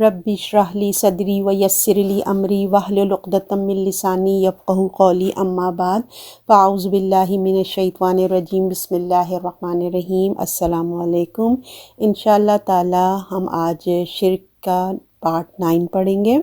رب اشرح لی صدری ویسر لی امری واحلل عقدۃ من لسانی یفقہوا قولی اما بعد فاعوذ باللہ من الشیطان الرجیم بسم اللہ الرحمن الرحیم۔ السلام علیکم۔ انشاءاللہ تعالی ہم آج شرک کا پارٹ 9 پڑھیں گے۔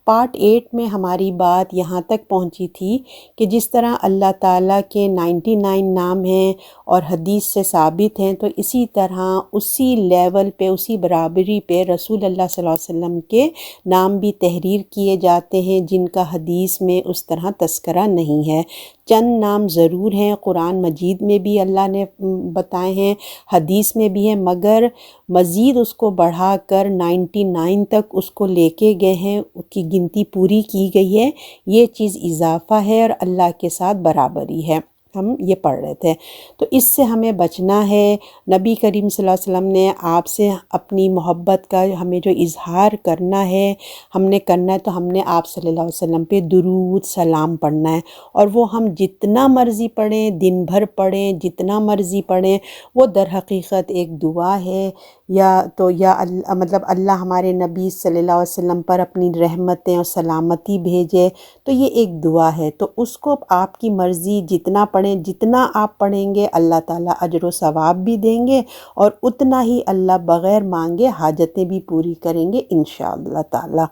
پارٹ 8 میں ہماری بات یہاں تک پہنچی تھی کہ جس طرح اللہ تعالیٰ کے 99 نام ہیں اور حدیث سے ثابت ہیں، تو اسی طرح اسی لیول پہ، اسی برابری پہ رسول اللہ صلی اللہ علیہ وسلم کے نام بھی تحریر کیے جاتے ہیں جن کا حدیث میں اس طرح تذکرہ نہیں ہے۔ چند نام ضرور ہیں، قرآن مجید میں بھی اللہ نے بتائے ہیں، حدیث میں بھی ہیں، مگر مزید اس کو بڑھا کر 99 تک اس کو لے کے گئے ہیں، اس کی گنتی پوری کی گئی ہے۔ یہ چیز اضافہ ہے اور اللہ کے ساتھ برابری ہے۔ ہم یہ پڑھ رہے تھے، تو اس سے ہمیں بچنا ہے۔ نبی کریم صلی اللہ علیہ وسلم نے آپ سے اپنی محبت کا ہمیں جو اظہار کرنا ہے، ہم نے کرنا ہے، تو ہم نے آپ صلی اللہ علیہ وسلم پہ درود سلام پڑھنا ہے، اور وہ ہم جتنا مرضی پڑھیں، دن بھر پڑھیں، جتنا مرضی پڑھیں، وہ در حقیقت ایک دعا ہے، مطلب اللہ ہمارے نبی صلی اللہ علیہ وسلم پر اپنی رحمتیں اور سلامتی بھیجے، تو یہ ایک دعا ہے۔ تو اس کو آپ کی مرضی جتنا پڑھیں، جتنا آپ پڑھیں گے اللہ تعالیٰ اجر و ثواب بھی دیں گے، اور اتنا ہی اللہ بغیر مانگے حاجتیں بھی پوری کریں گے انشاءاللہ تعالیٰ۔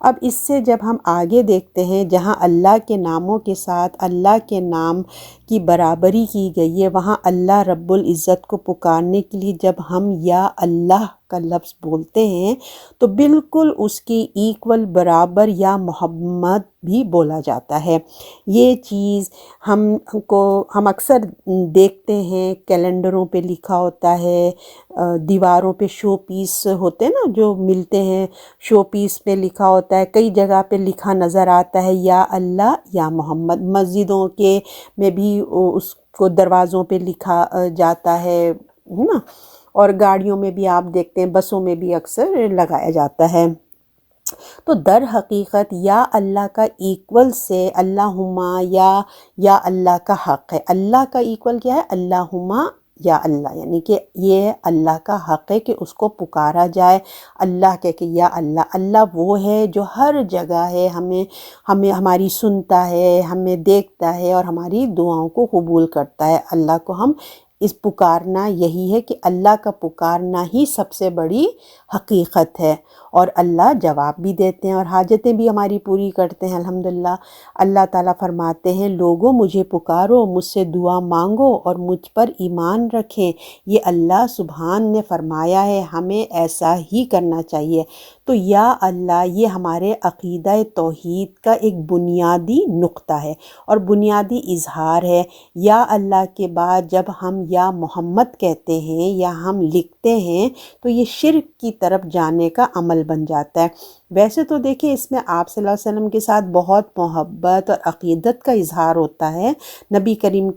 اب اس سے جب ہم آگے دیکھتے ہیں، جہاں اللہ کے ناموں کے ساتھ اللہ کے نام کی برابری کی گئی ہے، وہاں اللہ رب العزت کو پکارنے کے لیے جب ہم یا اللہ کا لفظ بولتے ہیں تو بالکل اس کی ایکول برابر یا محمد بھی بولا جاتا ہے۔ یہ چیز ہم اکثر دیکھتے ہیں، کیلنڈروں پہ لکھا ہوتا ہے، دیواروں پہ شو پیس ہوتے ہیں نا جو ملتے ہیں، شو پیس پہ لکھا ہوتا ہے، کئی جگہ پہ لکھا نظر آتا ہے یا اللہ یا محمد۔ مسجدوں کے میں بھی اس کو دروازوں پہ لکھا جاتا ہے نا، اور گاڑیوں میں بھی آپ دیکھتے ہیں، بسوں میں بھی اکثر لگایا جاتا ہے۔ تو در حقیقت یا اللہ کا ایکول سے اللہما یا اللہ کا حق ہے۔ اللہ کا ایکول کیا ہے؟ اللہما یا اللہ، یعنی کہ یہ اللہ کا حق ہے کہ اس کو پکارا جائے۔ اللہ کہہ کے یا اللہ، اللہ وہ ہے جو ہر جگہ ہے، ہمیں ہماری سنتا ہے، ہمیں دیکھتا ہے اور ہماری دعاؤں کو قبول کرتا ہے۔ اللہ کو ہم اس پکارنا یہی ہے کہ اللہ کا پکارنا ہی سب سے بڑی حقیقت ہے، اور اللہ جواب بھی دیتے ہیں اور حاجتیں بھی ہماری پوری کرتے ہیں الحمدللہ۔ اللہ تعالیٰ فرماتے ہیں، لوگوں مجھے پکارو، مجھ سے دعا مانگو اور مجھ پر ایمان رکھیں۔ یہ اللہ سبحان نے فرمایا ہے، ہمیں ایسا ہی کرنا چاہیے۔ تو یا اللہ یہ ہمارے عقیدہ توحید کا ایک بنیادی نقطہ ہے اور بنیادی اظہار ہے۔ یا اللہ کے بعد جب ہم یا محمد کہتے ہیں یا ہم لکھتے ہیں تو یہ شرک کی طرف جانے کا عمل بن جاتا ہے۔ ویسے تو دیکھیں اس میں آپ صلی اللہ علیہ وسلم کے ساتھ بہت محبت اور عقیدت کا اظہار ہوتا ہے۔ نبی کریم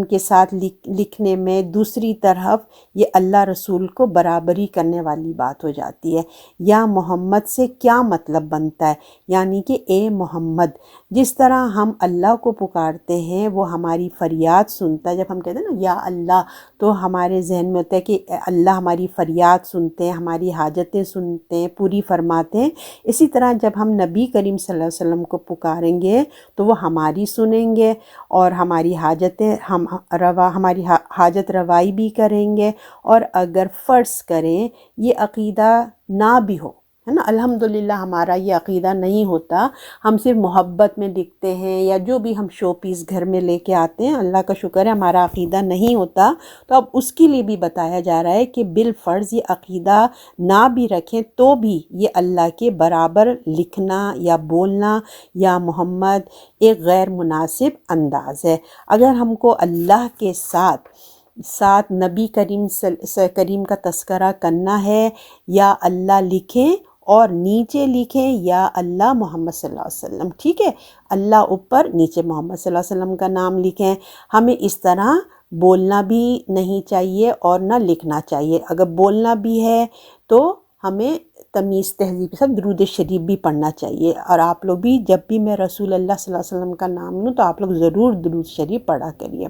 کے ساتھ لکھنے میں دوسری طرف یہ اللہ رسول کو برابری کرنے والی بات ہو جاتی ہے۔ یا محمد سے کیا مطلب بنتا ہے؟ یعنی کہ اے محمد، جس طرح ہم اللہ کو پکارتے ہیں وہ ہماری فریاد سنتا ہے۔ جب ہم کہتے ہیں نا یا اللہ، تو ہمارے ذہن میں ہوتا ہے کہ اللہ ہماری فریاد سنتے ہیں، ہماری حاجتیں سنتے ہیں، پوری فرماتے ہیں۔ اسی طرح جب ہم نبی کریم صلی اللہ علیہ وسلم کو پکاریں گے تو وہ ہماری سنیں گے اور ہماری حاجت روائی بھی کریں گے۔ اور اگر فرض کریں یہ عقیدہ نہ بھی ہو، ہے نا، الحمدللہ ہمارا یہ عقیدہ نہیں ہوتا، ہم صرف محبت میں لکھتے ہیں یا جو بھی ہم شو پیس گھر میں لے کے آتے ہیں، اللہ کا شکر ہے ہمارا عقیدہ نہیں ہوتا، تو اب اس کے لیے بھی بتایا جا رہا ہے کہ بالفرض یہ عقیدہ نہ بھی رکھیں تو بھی یہ اللہ کے برابر لکھنا یا بولنا یا محمد ایک غیر مناسب انداز ہے۔ اگر ہم کو اللہ کے ساتھ نبی کریم کا تذکرہ کرنا ہے، یا اللہ لکھیں اور نیچے لکھیں یا اللہ محمد صلی اللہ علیہ وسلم، ٹھیک ہے، اللہ اوپر، نیچے محمد صلی اللہ علیہ وسلم کا نام لکھیں۔ ہمیں اس طرح بولنا بھی نہیں چاہیے اور نہ لکھنا چاہیے۔ اگر بولنا بھی ہے تو ہمیں تمیز تہذیب کے ساتھ درود شریف بھی پڑھنا چاہیے، اور آپ لوگ بھی جب بھی میں رسول اللہ صلی اللہ علیہ وسلم کا نام لوں تو آپ لوگ ضرور درود شریف پڑھا کریے۔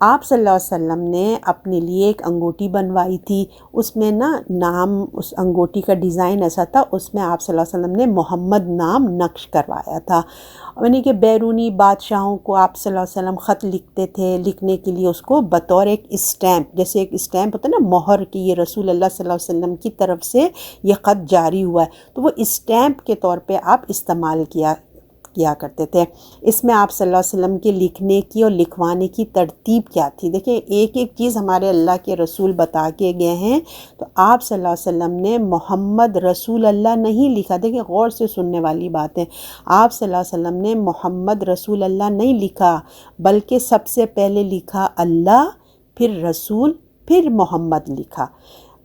آپ صلی اللہ علیہ وسلم نے اپنے لیے ایک انگوٹھی بنوائی تھی، اس میں نا نام، اس انگوٹھی کا ڈیزائن ایسا تھا، اس میں آپ صلی اللہ علیہ وسلم نے محمد نام نقش کروایا تھا، یعنی کہ بیرونی بادشاہوں کو آپ صلی اللہ علیہ وسلم خط لکھتے تھے، لکھنے کے لیے اس کو بطور ایک اسٹیمپ، جیسے ایک اسٹیمپ ہوتا ہے نا مہر، کہ یہ رسول اللہ صلی اللہ علیہ وسلم کی طرف سے یہ خط جاری ہوا ہے، تو وہ اسٹیمپ کے طور پہ آپ استعمال کیا کرتے تھے۔ اس میں آپ صلی اللہ علیہ وسلم کے لکھنے کی اور لکھوانے کی ترتیب کیا تھی؟ دیکھیں ایک ایک چیز ہمارے اللہ کے رسول بتا کے گئے ہیں، تو آپ صلی اللہ علیہ وسلم نے محمد رسول اللہ نہیں لکھا، دیکھیں غور سے سننے والی بات ہے، آپ صلی اللہ علیہ وسلم نے محمد رسول اللہ نہیں لکھا، بلکہ سب سے پہلے لکھا اللہ، پھر رسول، پھر محمد لکھا۔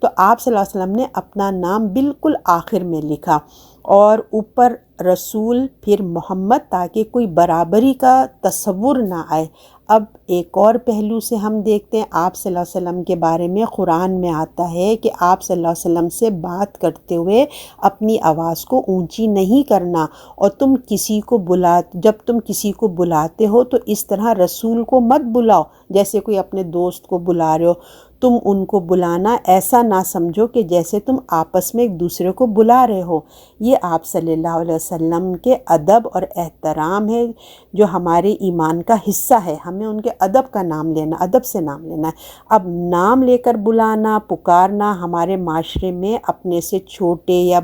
تو آپ صلی اللہ علیہ وسلم نے اپنا نام بالکل آخر میں لکھا، اور اوپر رسول پھر محمد، تاکہ کوئی برابری کا تصور نہ آئے۔ اب ایک اور پہلو سے ہم دیکھتے ہیں، آپ صلی اللہ علیہ وسلم کے بارے میں قرآن میں آتا ہے کہ آپ صلی اللہ علیہ وسلم سے بات کرتے ہوئے اپنی آواز کو اونچی نہیں کرنا، اور جب تم کسی کو بلاتے ہو تو اس طرح رسول کو مت بلاؤ جیسے کوئی اپنے دوست کو بلا رہے ہو، تم ان کو بلانا ایسا نہ سمجھو کہ جیسے تم آپس میں ایک دوسرے کو بلا رہے ہو۔ یہ آپ صلی اللہ علیہ وسلم کے ادب اور احترام ہے، جو ہمارے ایمان کا حصہ ہے، ہمیں ان کے ادب کا نام لینا، ادب سے نام لینا ہے۔ اب نام لے کر بلانا، پکارنا ہمارے معاشرے میں اپنے سے چھوٹے یا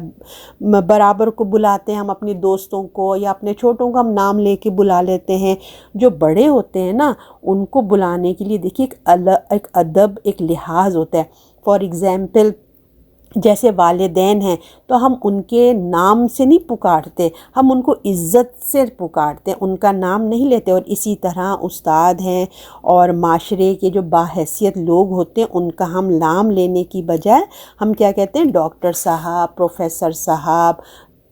برابر کو بلاتے ہیں، ہم اپنے دوستوں کو یا اپنے چھوٹوں کو ہم نام لے کے بلا لیتے ہیں، جو بڑے ہوتے ہیں نا ان کو بلانے کے لیے دیکھیے ایک ادب، ایک لحاظ ہوتا ہے۔ فار ایگزامپل جیسے والدین ہیں تو ہم ان کے نام سے نہیں پکارتے، ہم ان کو عزت سے پکارتے ہیں، ان کا نام نہیں لیتے۔ اور اسی طرح استاد ہیں اور معاشرے کے جو باحیثیت لوگ ہوتے ہیں ان کا ہم نام لینے کی بجائے ہم کیا کہتے ہیں؟ ڈاکٹر صاحب، پروفیسر صاحب،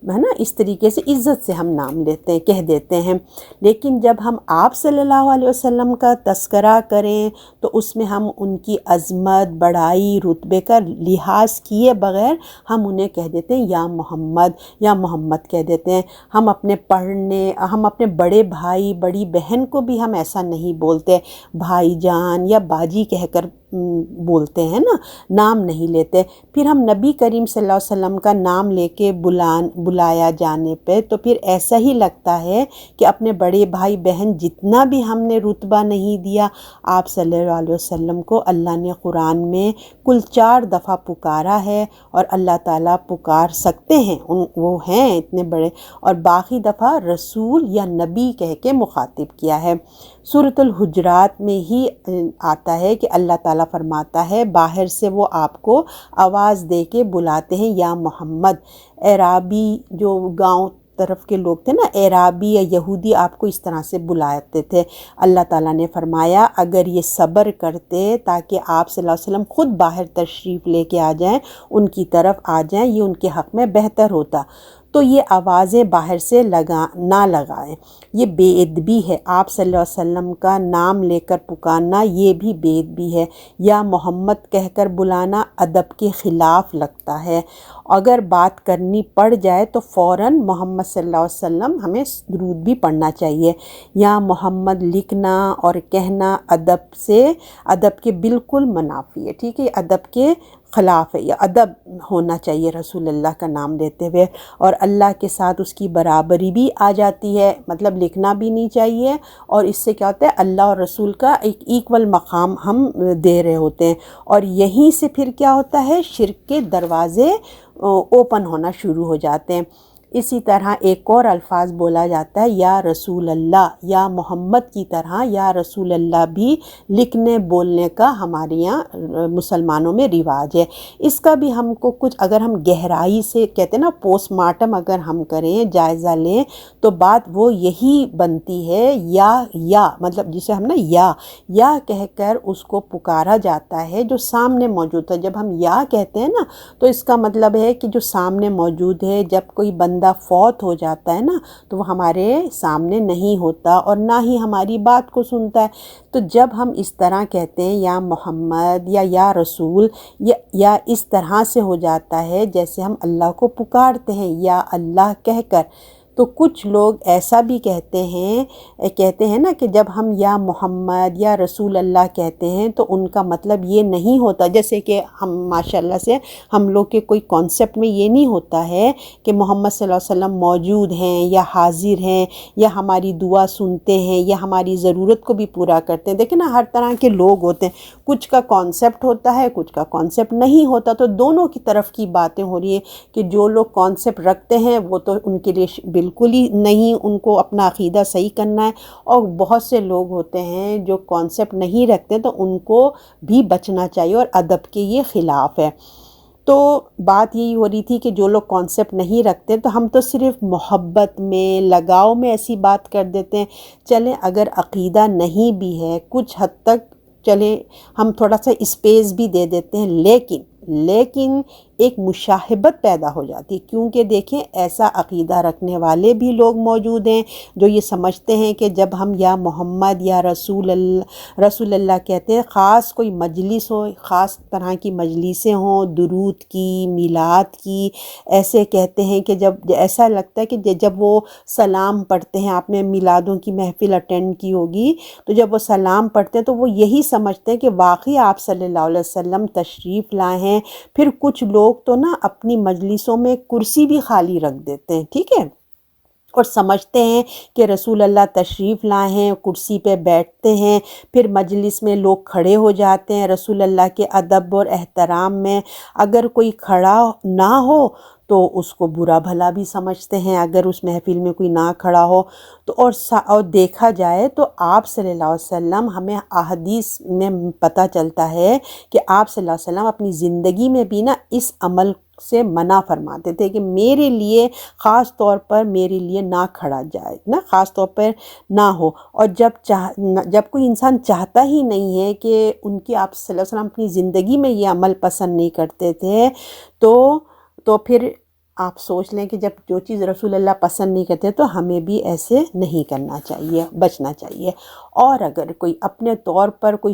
ہے نا، اس طریقے سے عزت سے ہم نام لیتے ہیں، کہہ دیتے ہیں۔ لیکن جب ہم آپ صلی اللہ علیہ وسلم کا تذکرہ کریں تو اس میں ہم ان کی عظمت، بڑائی، رتبے کا لحاظ کیے بغیر ہم انہیں کہہ دیتے ہیں یا محمد، یا محمد کہہ دیتے ہیں۔ ہم اپنے بڑے بھائی، بڑی بہن کو بھی ہم ایسا نہیں بولتے، بھائی جان یا باجی کہہ کر بولتے ہیں نا، نام نہیں لیتے۔ پھر ہم نبی کریم صلی اللہ علیہ وسلم کا نام لے کے بلایا جانے پہ تو پھر ایسا ہی لگتا ہے کہ اپنے بڑے بھائی بہن جتنا بھی ہم نے رتبہ نہیں دیا، آپ صلی اللہ علیہ وسلم کو اللہ نے قرآن میں کل 4 دفعہ پکارا ہے، اور اللہ تعالیٰ پکار سکتے ہیں، وہ ہیں اتنے بڑے، اور باقی دفعہ رسول یا نبی کہہ کے مخاطب کیا ہے۔ سورۃ الحجرات میں ہی آتا ہے کہ اللہ تعالیٰ فرماتا ہے باہر سے وہ آپ کو آواز دے کے بلاتے ہیں یا محمد۔ اعرابی جو گاؤں طرف کے لوگ تھے نا، اعرابی یا یہودی آپ کو اس طرح سے بلاتے تھے۔ اللہ تعالیٰ نے فرمایا اگر یہ صبر کرتے تاکہ آپ صلی اللہ علیہ وسلم خود باہر تشریف لے کے آ جائیں، ان کی طرف آ جائیں، یہ ان کے حق میں بہتر ہوتا۔ تو یہ آوازیں باہر سے نہ لگائیں، یہ بے ادبی ہے۔ آپ صلی اللہ علیہ وسلم کا نام لے کر پکارنا یہ بھی بے ادبی ہے، یا محمد کہہ کر بلانا ادب کے خلاف لگتا ہے۔ اگر بات کرنی پڑ جائے تو فوراً محمد صلی اللہ علیہ وسلم ہمیں درود بھی پڑھنا چاہیے۔ یا محمد لکھنا اور کہنا ادب کے بالکل منافی ہے، ٹھیک ہے، ادب کے خلاف ہے۔ یہ ادب ہونا چاہیے رسول اللہ کا نام لیتے ہوئے، اور اللہ کے ساتھ اس کی برابری بھی آ جاتی ہے، مطلب لکھنا بھی نہیں چاہیے، اور اس سے کیا ہوتا ہے اللہ اور رسول کا ایک ایکول مقام ہم دے رہے ہوتے ہیں، اور یہیں سے پھر کیا ہوتا ہے شرک کے دروازے اوپن ہونا شروع ہو جاتے ہیں۔ اسی طرح ایک اور الفاظ بولا جاتا ہے یا رسول اللہ، یا محمد کی طرح یا رسول اللہ بھی لکھنے بولنے کا ہمارے یہاں مسلمانوں میں رواج ہے۔ اس کا بھی ہم کو کچھ اگر ہم گہرائی سے کہتے ہیں نا پوسٹ مارٹم اگر ہم کریں، جائزہ لیں، تو بات وہ یہی بنتی ہے یا مطلب جسے ہم نا یا کہہ کر اس کو پکارا جاتا ہے جو سامنے موجود ہے۔ جب ہم یا کہتے ہیں نا تو اس کا مطلب ہے کہ جو سامنے موجود ہے، جب کوئی بندہ فوت ہو جاتا ہے نا تو وہ ہمارے سامنے نہیں ہوتا اور نہ ہی ہماری بات کو سنتا ہے۔ تو جب ہم اس طرح کہتے ہیں یا محمد یا رسول، یا اس طرح سے ہو جاتا ہے جیسے ہم اللہ کو پکارتے ہیں یا اللہ کہہ کر، تو کچھ لوگ ایسا بھی کہتے ہیں نا کہ جب ہم یا محمد یا رسول اللہ کہتے ہیں تو ان کا مطلب یہ نہیں ہوتا، جیسے کہ ہم ماشاءاللہ سے ہم لوگ کے کوئی کانسیپٹ میں یہ نہیں ہوتا ہے کہ محمد صلی اللہ علیہ وسلم موجود ہیں یا حاضر ہیں یا ہماری دعا سنتے ہیں یا ہماری ضرورت کو بھی پورا کرتے ہیں۔ دیکھیں نا، ہر طرح کے لوگ ہوتے ہیں، کچھ کا کانسیپٹ ہوتا ہے، کچھ کا کانسیپٹ نہیں ہوتا، تو دونوں کی طرف کی باتیں ہو رہی ہیں کہ جو لوگ کانسیپٹ رکھتے ہیں وہ تو ان کے لیے بالکل ہی نہیں، ان کو اپنا عقیدہ صحیح کرنا ہے، اور بہت سے لوگ ہوتے ہیں جو کانسیپٹ نہیں رکھتے تو ان کو بھی بچنا چاہیے، اور ادب کے یہ خلاف ہے۔ تو بات یہی ہو رہی تھی کہ جو لوگ کانسیپٹ نہیں رکھتے تو ہم تو صرف محبت میں، لگاؤ میں ایسی بات کر دیتے ہیں۔ چلیں اگر عقیدہ نہیں بھی ہے، کچھ حد تک چلیں ہم تھوڑا سا اسپیس بھی دے دیتے ہیں، لیکن ایک مشاہبت پیدا ہو جاتی ہے، کیونکہ دیکھیں ایسا عقیدہ رکھنے والے بھی لوگ موجود ہیں جو یہ سمجھتے ہیں کہ جب ہم یا محمد یا رسول اللہ کہتے ہیں، خاص کوئی مجلس ہو، خاص طرح کی مجلسیں ہوں، درود کی، میلاد کی، ایسے کہتے ہیں کہ جب ایسا لگتا ہے کہ جب وہ سلام پڑھتے ہیں، آپ نے میلادوں کی محفل اٹینڈ کی ہوگی، تو جب وہ سلام پڑھتے ہیں تو وہ یہی سمجھتے ہیں کہ واقعی آپ صلی اللہ علیہ وسلم تشریف لائے ہیں۔ پھر کچھ لوگ تو نا اپنی مجلسوں میں کرسی بھی خالی رکھ دیتے ہیں، ٹھیک ہے، اور سمجھتے ہیں کہ رسول اللہ تشریف لائے ہیں، کرسی پہ بیٹھتے ہیں، پھر مجلس میں لوگ کھڑے ہو جاتے ہیں۔ رسول اللہ کے ادب اور احترام میں اگر کوئی کھڑا نہ ہو تو اس کو برا بھلا بھی سمجھتے ہیں، اگر اس محفل میں کوئی نہ کھڑا ہو تو، اور دیکھا جائے تو آپ صلی اللہ علیہ وسلم، ہمیں احادیث میں پتہ چلتا ہے کہ آپ صلی اللہ علیہ وسلم اپنی زندگی میں بھی نا اس عمل سے منع فرماتے تھے کہ میرے لیے خاص طور پر میرے لیے نہ کھڑا جائے نا، خاص طور پر نہ ہو۔ اور جب کوئی انسان چاہتا ہی نہیں ہے کہ ان کی، آپ صلی اللہ علیہ وسلم اپنی زندگی میں یہ عمل پسند نہیں کرتے تھے، تو پھر آپ سوچ لیں کہ جب جو چیز رسول اللہ پسند نہیں کرتے تو ہمیں بھی ایسے نہیں کرنا چاہیے، بچنا چاہیے۔ اور اگر کوئی اپنے طور پر کوئی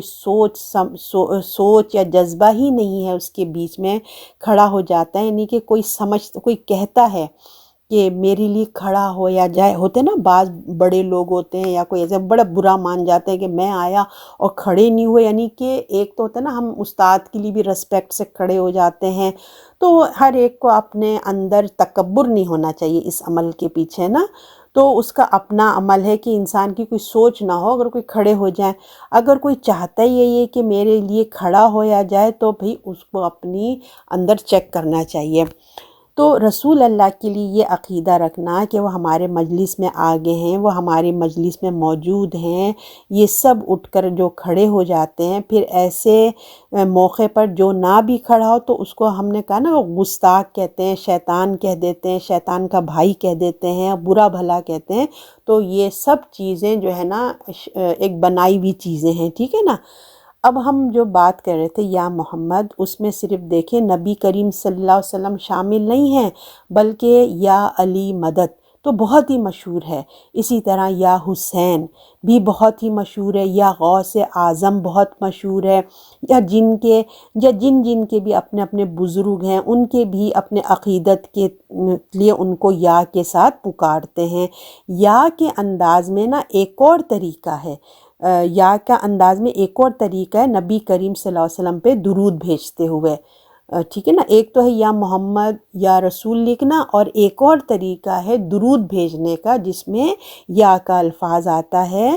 سوچ یا جذبہ ہی نہیں ہے، اس کے بیچ میں کھڑا ہو جاتا ہے، یعنی کہ کوئی کہتا ہے کہ میرے لیے کھڑا ہو یا جائے، ہوتے نا بعض بڑے لوگ ہوتے ہیں یا کوئی ایسا بڑا برا مان جاتا ہے کہ میں آیا اور کھڑے نہیں ہوئے، یعنی کہ ایک تو ہوتا ہے نا ہم استاد کے لیے بھی رسپیکٹ سے کھڑے ہو جاتے ہیں، تو ہر ایک کو اپنے اندر تکبر نہیں ہونا چاہیے اس عمل کے پیچھے نا، تو اس کا اپنا عمل ہے کہ انسان کی کوئی سوچ نہ ہو، اگر کوئی کھڑے ہو جائیں، اگر کوئی چاہتا ہی ہے کہ میرے لیے کھڑا ہو یا جائے تو بھئی اس کو اپنی اندر چیک کرنا چاہیے۔ تو رسول اللہ کے لیے یہ عقیدہ رکھنا کہ وہ ہمارے مجلس میں آگے ہیں، وہ ہمارے مجلس میں موجود ہیں، یہ سب اٹھ کر جو کھڑے ہو جاتے ہیں، پھر ایسے موقع پر جو نہ بھی کھڑا ہو تو اس کو ہم نے کہا نا وہ گستاخ کہتے ہیں، شیطان کہہ دیتے ہیں، شیطان کا بھائی کہہ دیتے ہیں، برا بھلا کہتے ہیں، تو یہ سب چیزیں جو ہے نا ایک بنائی ہوئی چیزیں ہیں، ٹھیک ہے نا۔ اب ہم جو بات کر رہے تھے یا محمد، اس میں صرف دیکھیں نبی کریم صلی اللہ علیہ وسلم شامل نہیں ہیں، بلکہ یا علی مدد تو بہت ہی مشہور ہے، اسی طرح یا حسین بھی بہت ہی مشہور ہے، یا غوث اعظم بہت مشہور ہے، یا جن کے بھی اپنے اپنے بزرگ ہیں، ان کے بھی اپنے عقیدت کے لیے ان کو یا کے ساتھ پکارتے ہیں۔ یا کے انداز میں نا ایک اور طریقہ ہے، یا کا انداز میں ایک اور طریقہ ہے نبی کریم صلی اللہ علیہ وسلم پہ درود بھیجتے ہوئے، ٹھیک ہے نا۔ ایک تو ہے یا محمد یا رسول لکھنا، اور ایک اور طریقہ ہے درود بھیجنے کا جس میں یا کا الفاظ آتا ہے،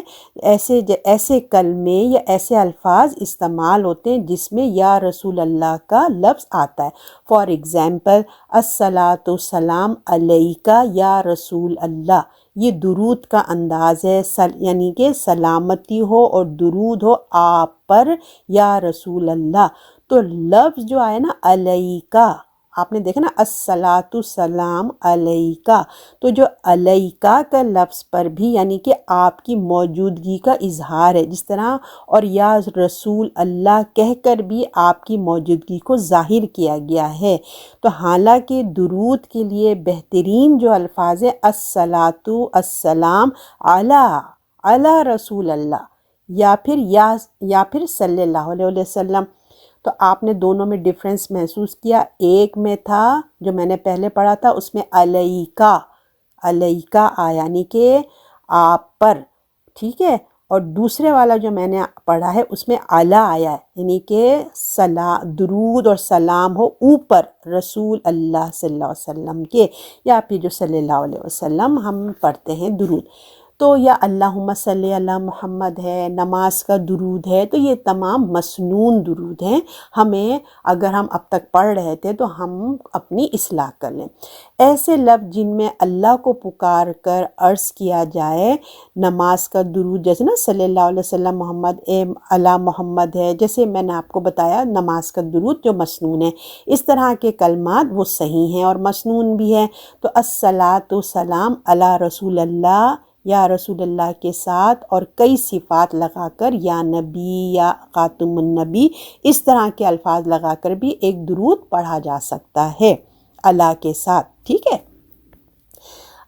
ایسے کلمے یا ایسے الفاظ استعمال ہوتے ہیں جس میں یا رسول اللہ کا لفظ آتا ہے۔ فار ایگزامپل الصلاۃ والسلام علیکہ یا رسول اللہ، یہ درود کا انداز ہے، یعنی کہ سلامتی ہو اور درود ہو آپ پر یا رسول اللہ۔ تو لفظ جو آئے نا علیکہ، آپ نے دیکھا نا الصلاۃ والسلام علیکہ، تو جو علیکہ کا لفظ پر بھی یعنی کہ آپ کی موجودگی کا اظہار ہے، جس طرح اور یا رسول اللہ کہہ کر بھی آپ کی موجودگی کو ظاہر کیا گیا ہے۔ تو حالانکہ درود کے لیے بہترین جو الفاظ ہے الصلاۃ والسلام علی رسول اللہ، یا پھر صلی اللہ علیہ وسلم، تو آپ نے دونوں میں ڈیفرنس محسوس کیا۔ ایک میں تھا جو میں نے پہلے پڑھا تھا، اس میں علیکہ علیکا یعنی کہ آپ پر، ٹھیک ہے، اور دوسرے والا جو میں نے پڑھا ہے اس میں علی آیا ہے، یعنی کہ درود اور سلام ہو اوپر رسول اللہ صلی اللہ علیہ وسلم کے، یا پھر جو صلی اللہ علیہ وسلم ہم پڑھتے ہیں درود، تو یا اللہم صلی علی محمد ہے، نماز کا درود ہے، تو یہ تمام مسنون درود ہیں، ہمیں اگر ہم اب تک پڑھ رہے تھے تو ہم اپنی اصلاح کر لیں۔ ایسے لفظ جن میں اللہ کو پکار کر عرض کیا جائے نماز کا درود، جیسے نا صلی اللہ علیہ وسلم محمد اے علی محمد ہے، جیسے میں نے آپ کو بتایا نماز کا درود جو مسنون ہے، اس طرح کے کلمات وہ صحیح ہیں اور مسنون بھی ہیں۔ تو الصلاۃ سلام علی رسول اللہ، یا رسول اللہ کے ساتھ، اور کئی صفات لگا کر یا نبی یا خاتم النبی، اس طرح کے الفاظ لگا کر بھی ایک درود پڑھا جا سکتا ہے اللہ کے ساتھ، ٹھیک ہے۔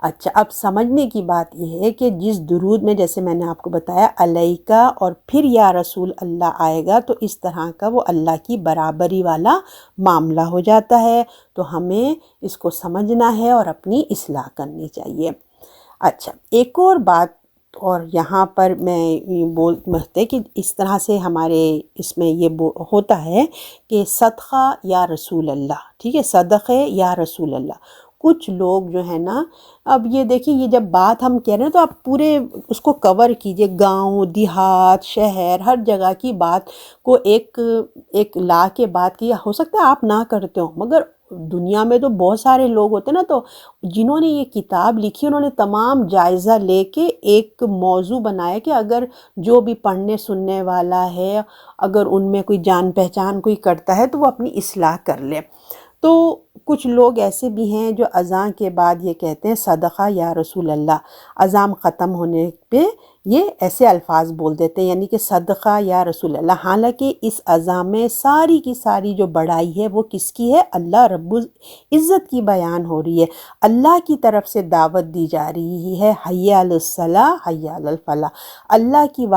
اچھا، اب سمجھنے کی بات یہ ہے کہ جس درود میں جیسے میں نے آپ کو بتایا علیکہ اور پھر یا رسول اللہ آئے گا تو اس طرح کا وہ اللہ کی برابری والا معاملہ ہو جاتا ہے، تو ہمیں اس کو سمجھنا ہے اور اپنی اصلاح کرنی چاہیے۔ اچھا، ایک اور بات، اور یہاں پر میں بولتے کہ اس طرح سے ہمارے اس میں یہ ہوتا ہے کہ صدقہ یا رسول اللہ، ٹھیک ہے، صدقے یا رسول اللہ، کچھ لوگ جو ہے نا، اب یہ دیکھیں یہ جب بات ہم کہہ رہے ہیں تو آپ پورے اس کو کور کیجئے، گاؤں دیہات شہر ہر جگہ کی بات کو ایک لا کے بات کی، ہو سکتا ہے آپ نہ کرتے ہو، مگر دنیا میں تو بہت سارے لوگ ہوتے ہیں نا، تو جنہوں نے یہ کتاب لکھی انہوں نے تمام جائزہ لے کے ایک موضوع بنایا کہ اگر جو بھی پڑھنے سننے والا ہے اگر ان میں کوئی جان پہچان کوئی کرتا ہے تو وہ اپنی اصلاح کر لے۔ تو کچھ لوگ ایسے بھی ہیں جو اذان کے بعد یہ کہتے ہیں صدقہ یا رسول اللہ، اذان ختم ہونے پہ یہ ایسے الفاظ بول دیتے ہیں، یعنی کہ صدقہ یا رسول اللہ، حالانکہ اس اذان میں ساری کی ساری جو بڑائی ہے وہ کس کی ہے؟ اللہ رب العزت کی بیان ہو رہی ہے، اللہ کی طرف سے دعوت دی جا رہی ہے، حی علی الصلاح حی علی الفلاح، اللہ کی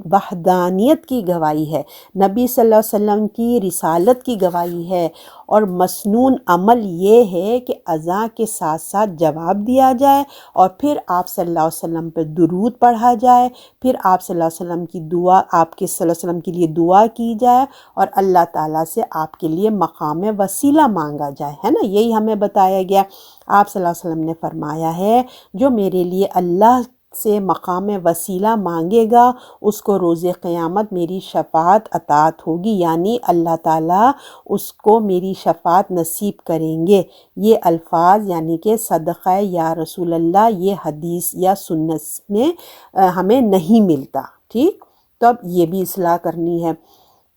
وحدانیت کی گواہی ہے، نبی صلی اللہ علیہ وسلم کی رسالت کی گواہی ہے، اور مسنون عمل یہ ہے کہ اذان کے ساتھ ساتھ جواب دیا جائے اور پھر آپ صلی اللہ علیہ وسلم پہ درود پڑھا جائے، پھر آپ صلی اللہ علیہ وسلم کی دعا، آپ کے صلی اللہ علیہ وسلم کے لیے دعا کی جائے اور اللہ تعالیٰ سے آپ کے لیے مقام وسیلہ مانگا جائے، ہے نا، یہی ہمیں بتایا گیا۔ آپ صلی اللہ علیہ وسلم نے فرمایا ہے جو میرے لیے اللہ سے مقام وسیلہ مانگے گا اس کو روز قیامت میری شفاعت عطات ہوگی، یعنی اللہ تعالیٰ اس کو میری شفاعت نصیب کریں گے۔ یہ الفاظ یعنی کہ صدقہ یا رسول اللہ یہ حدیث یا سنت میں ہمیں نہیں ملتا، ٹھیک، تو اب یہ بھی اصلاح کرنی ہے،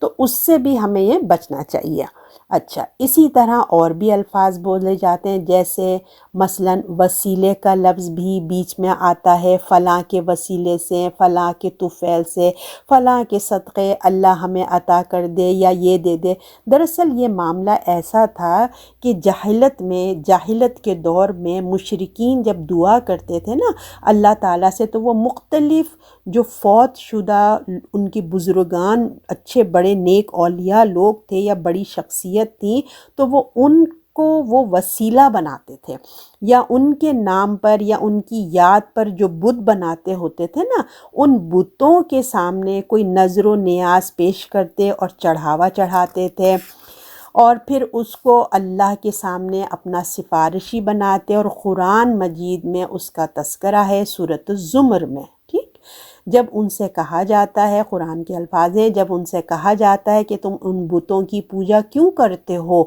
تو اس سے بھی ہمیں یہ بچنا چاہیے۔ اچھا، اسی طرح اور بھی الفاظ بولے جاتے ہیں، جیسے مثلاً وسیلے کا لفظ بھی بیچ میں آتا ہے، فلاں کے وسیلے سے، فلاں کے طفیل سے، فلاں کے صدقے اللہ ہمیں عطا کر دے یا یہ دے دے۔ دراصل یہ معاملہ ایسا تھا کہ جاہلت کے دور میں مشرکین جب دعا کرتے تھے نا اللہ تعالیٰ سے، تو وہ مختلف جو فوت شدہ ان کی بزرگان اچھے بڑے نیک اولیاء لوگ تھے یا بڑی شخصیت تھی، تو وہ ان کو وہ وسیلہ بناتے تھے، یا ان کے نام پر یا ان کی یاد پر جو بت بناتے ہوتے تھے نا، ان بتوں کے سامنے کوئی نظر و نیاز پیش کرتے اور چڑھاوا چڑھاتے تھے، اور پھر اس کو اللہ کے سامنے اپنا سفارشی بناتے، اور قرآن مجید میں اس کا تذکرہ ہے سورۃ الزمر میں، ٹھیک۔ جب ان سے کہا جاتا ہے، قرآن کے الفاظ ہیں، جب ان سے کہا جاتا ہے کہ تم ان بتوں کی پوجا کیوں کرتے ہو،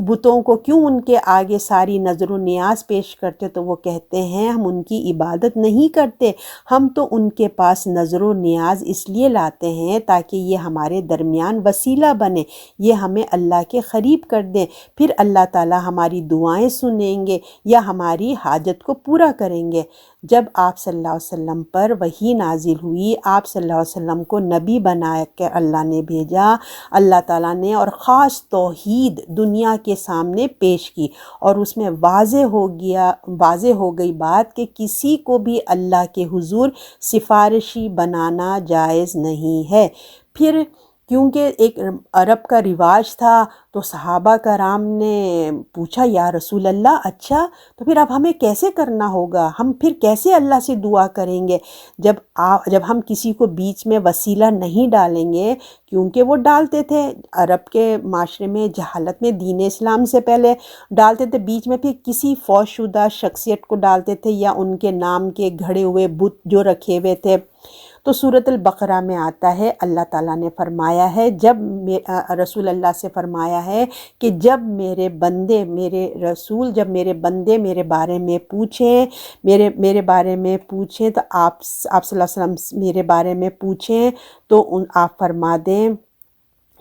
بتوں کو کیوں ان کے آگے ساری نظر و نیاز پیش کرتے، تو وہ کہتے ہیں ہم ان کی عبادت نہیں کرتے، ہم تو ان کے پاس نظر و نیاز اس لیے لاتے ہیں تاکہ یہ ہمارے درمیان وسیلہ بنے، یہ ہمیں اللہ کے قریب کر دیں، پھر اللہ تعالی ہماری دعائیں سنیں گے یا ہماری حاجت کو پورا کریں گے۔ جب آپ صلی اللہ علیہ وسلم پر وحی نازل ہوئی، آپ صلی اللہ علیہ وسلم کو نبی بنا کے اللہ نے بھیجا، اللہ تعالیٰ نے، اور خاص توحید دنیا کے سامنے پیش کی، اور اس میں واضح ہو گئی بات کہ کسی کو بھی اللہ کے حضور سفارشی بنانا جائز نہیں ہے۔ پھر کیونکہ ایک عرب کا رواج تھا۔ تو صحابہ کرام نے پوچھا یا رسول اللہ اچھا تو پھر اب ہمیں کیسے کرنا ہوگا، ہم پھر کیسے اللہ سے دعا کریں گے؟ جب ہم کسی کو بیچ میں وسیلہ نہیں ڈالیں گے، کیونکہ وہ ڈالتے تھے عرب کے معاشرے میں جہالت میں، دین اسلام سے پہلے ڈالتے تھے بیچ میں، پھر کسی فوت شدہ شخصیت کو ڈالتے تھے یا ان کے نام کے گھڑے ہوئے بت جو رکھے ہوئے تھے۔ تو سورۃ البقرہ میں آتا ہے، اللہ تعالیٰ نے فرمایا ہے، جب رسول اللہ سے فرمایا ہے کہ جب میرے بندے جب میرے بندے میرے بارے میں پوچھیں، میرے بارے میں پوچھیں تو آپ صلی اللہ علیہ وسلم میرے بارے میں پوچھیں تو آپ فرما دیں،